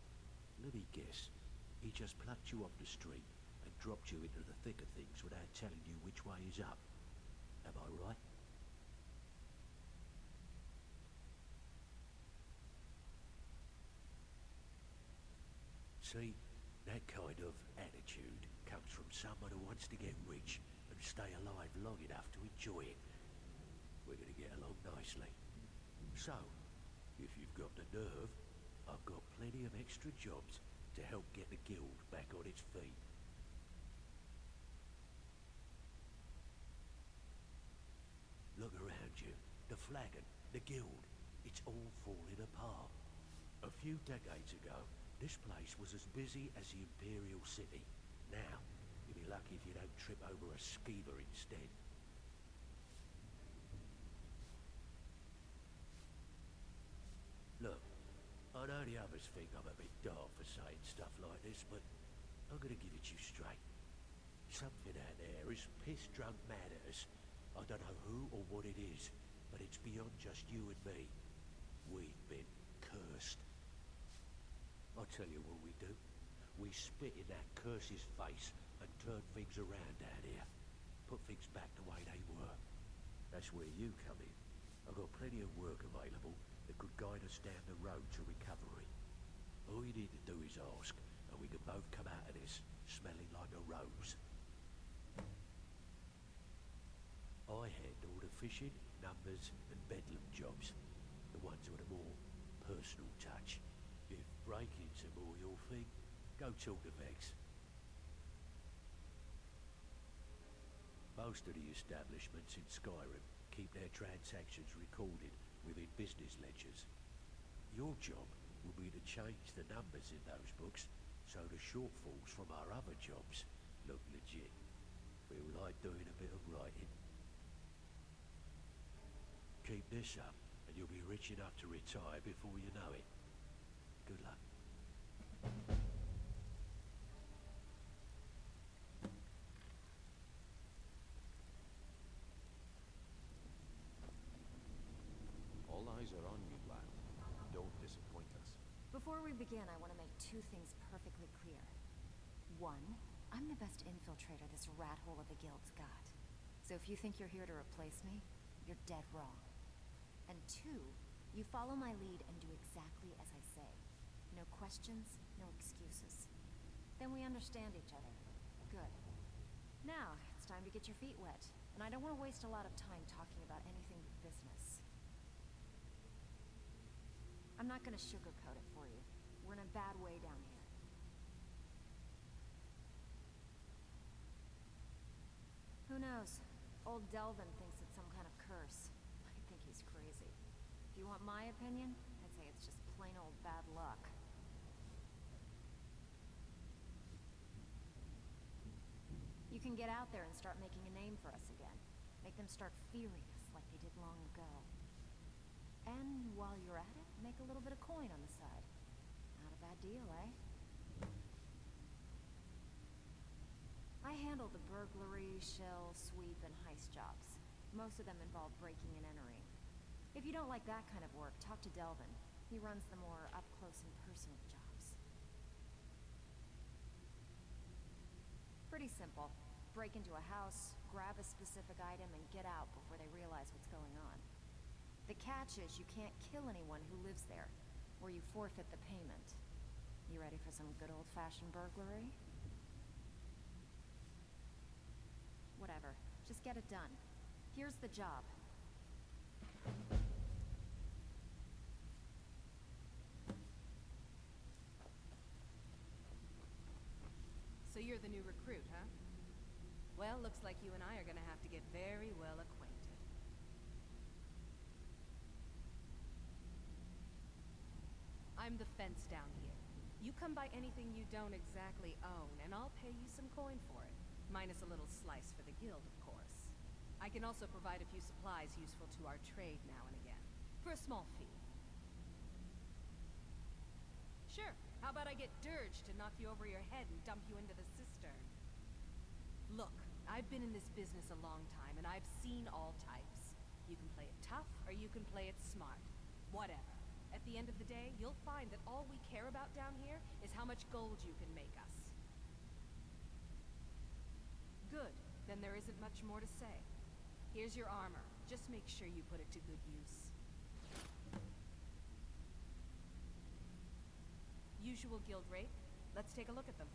Let me guess. He just plucked you off the street and dropped you into the thick of things without telling you which way is up. Am I right? See, that kind of attitude comes from someone who wants to get rich and stay alive long enough to enjoy it. We're gonna get along nicely. So, if you've got the nerve, I've got plenty of extra jobs to help get the guild back on its feet. Look around you. The flagon, the guild, it's all falling apart. A few decades ago, this place was as busy as the Imperial City. Now, you'll be lucky if you don't trip over a schemer instead. Look, I know the others think I'm a bit dark for saying stuff like this, but I'm gonna give it to you straight. Something out there is piss-drunk mad at us. I don't know who or what it is, but it's beyond just you and me. We've been cursed. I'll tell you what we do. We spit in that curse's face and turn things around down here. Put things back the way they were. That's where you come in. I've got plenty of work available that could guide us down the road to recovery. All you need to do is ask, and we can both come out of this smelling like a rose. I handle the fishing, numbers, and bedlam jobs. The ones with a more personal touch. If break-ins are more your thing, go talk to Vex. Most of the establishments in Skyrim keep their transactions recorded within business ledgers. Your job will be to change the numbers in those books so the shortfalls from our other jobs look legit. Feel like doing a bit of writing? Keep this up and you'll be rich enough to retire before you know it. Good luck. All eyes are on you, lad. Don't disappoint us. Before we begin, I want to make two things perfectly clear. One, I'm the best infiltrator this rat hole of a guild's got. So if you think you're here to replace me, you're dead wrong. And two, you follow my lead and do exactly as I say. No questions, no excuses. Then we understand each other. Good. Now, it's time to get your feet wet. And I don't want to waste a lot of time talking about anything but business. I'm not gonna sugarcoat it for you. We're in a bad way down here. Who knows? Old Delvin thinks it's some kind of curse. I think he's crazy. If you want my opinion, I'd say it's just plain old bad luck. You can get out there and start making a name for us again. Make them start fearing us like they did long ago. And while you're at it, make a little bit of coin on the side. Not a bad deal, eh? I handle the burglary, shell, sweep, and heist jobs. Most of them involve breaking and entering. If you don't like that kind of work, talk to Delvin. He runs the more up-close and personal jobs. Pretty simple. Break into a house, grab a specific item, and get out before they realize what's going on. The catch is you can't kill anyone who lives there, or you forfeit the payment. You ready for some good old-fashioned burglary? Whatever. Just get it done. Here's the job. So you're the new recruit, huh? Well, looks like you and I are gonna have to get very well acquainted. I'm the fence down here. You come by anything you don't exactly own, and I'll pay you some coin for it. Minus a little slice for the guild, of course. I can also provide a few supplies useful to our trade now and again. For a small fee. Sure. How about I get Dirge to knock you over your head and dump you into the cistern? Look, I've been in this business a long time, and I've seen all types. You can play it tough, or you can play it smart. Whatever. At the end of the day, you'll find that all we care about down here is how much gold you can make us. Good. Then there isn't much more to say. Here's your armor. Just make sure you put it to good use. Usual guild rate. Let's take a look at them.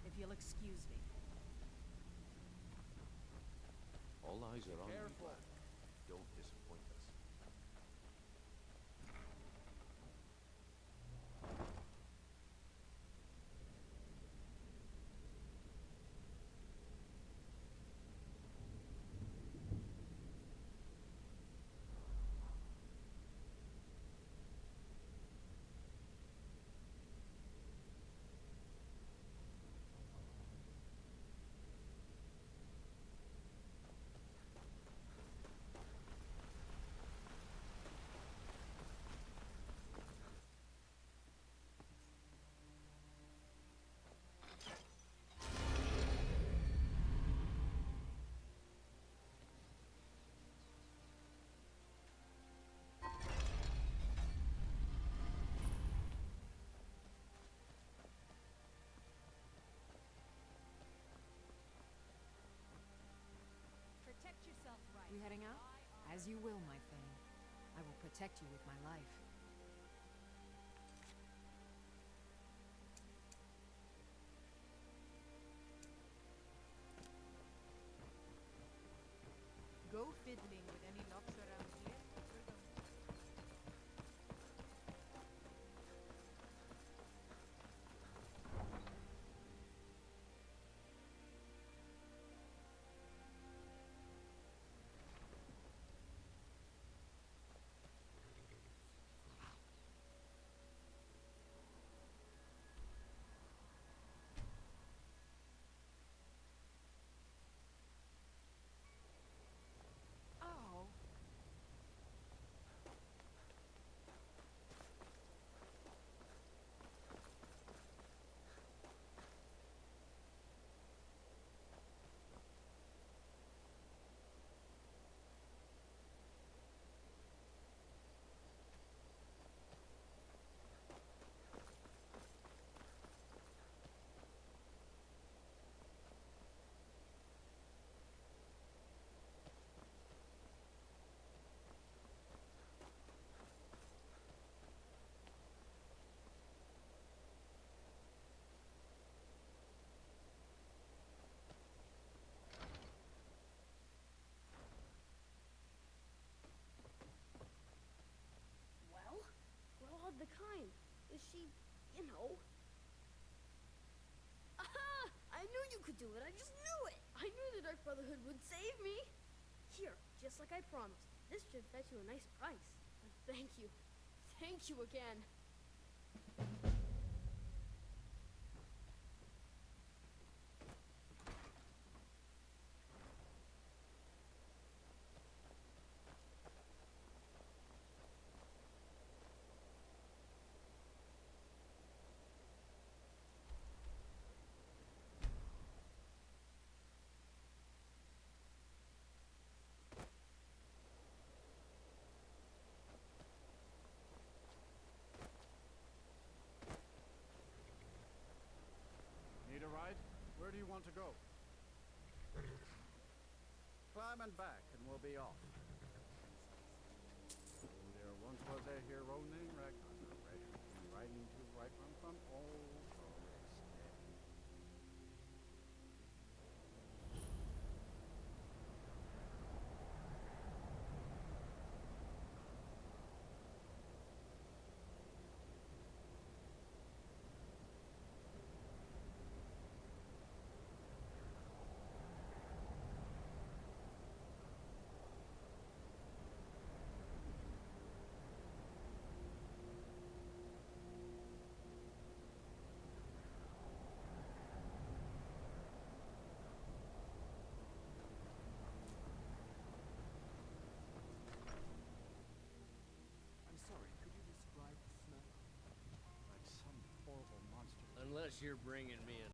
If you'll excuse me. All eyes are on you, Careful. lad. Don't disappoint us. Protect yourself right. You heading out? As you will, my thing. I will protect you with my life. Go fiddling with any locks around here. Is she, you know... Aha! I knew you could do it. I just knew it. I knew the Dark Brotherhood would save me. Here, just like I promised. This should fetch you a nice price. Thank you. Thank you again. Need a ride? Where do you want to go? Climb and back, and we'll be off. There once was a hero named Ragnar, riding to Whiterun from old Forest. I'm sorry, could you describe the smell? Like some horrible monster. Unless you're bringing me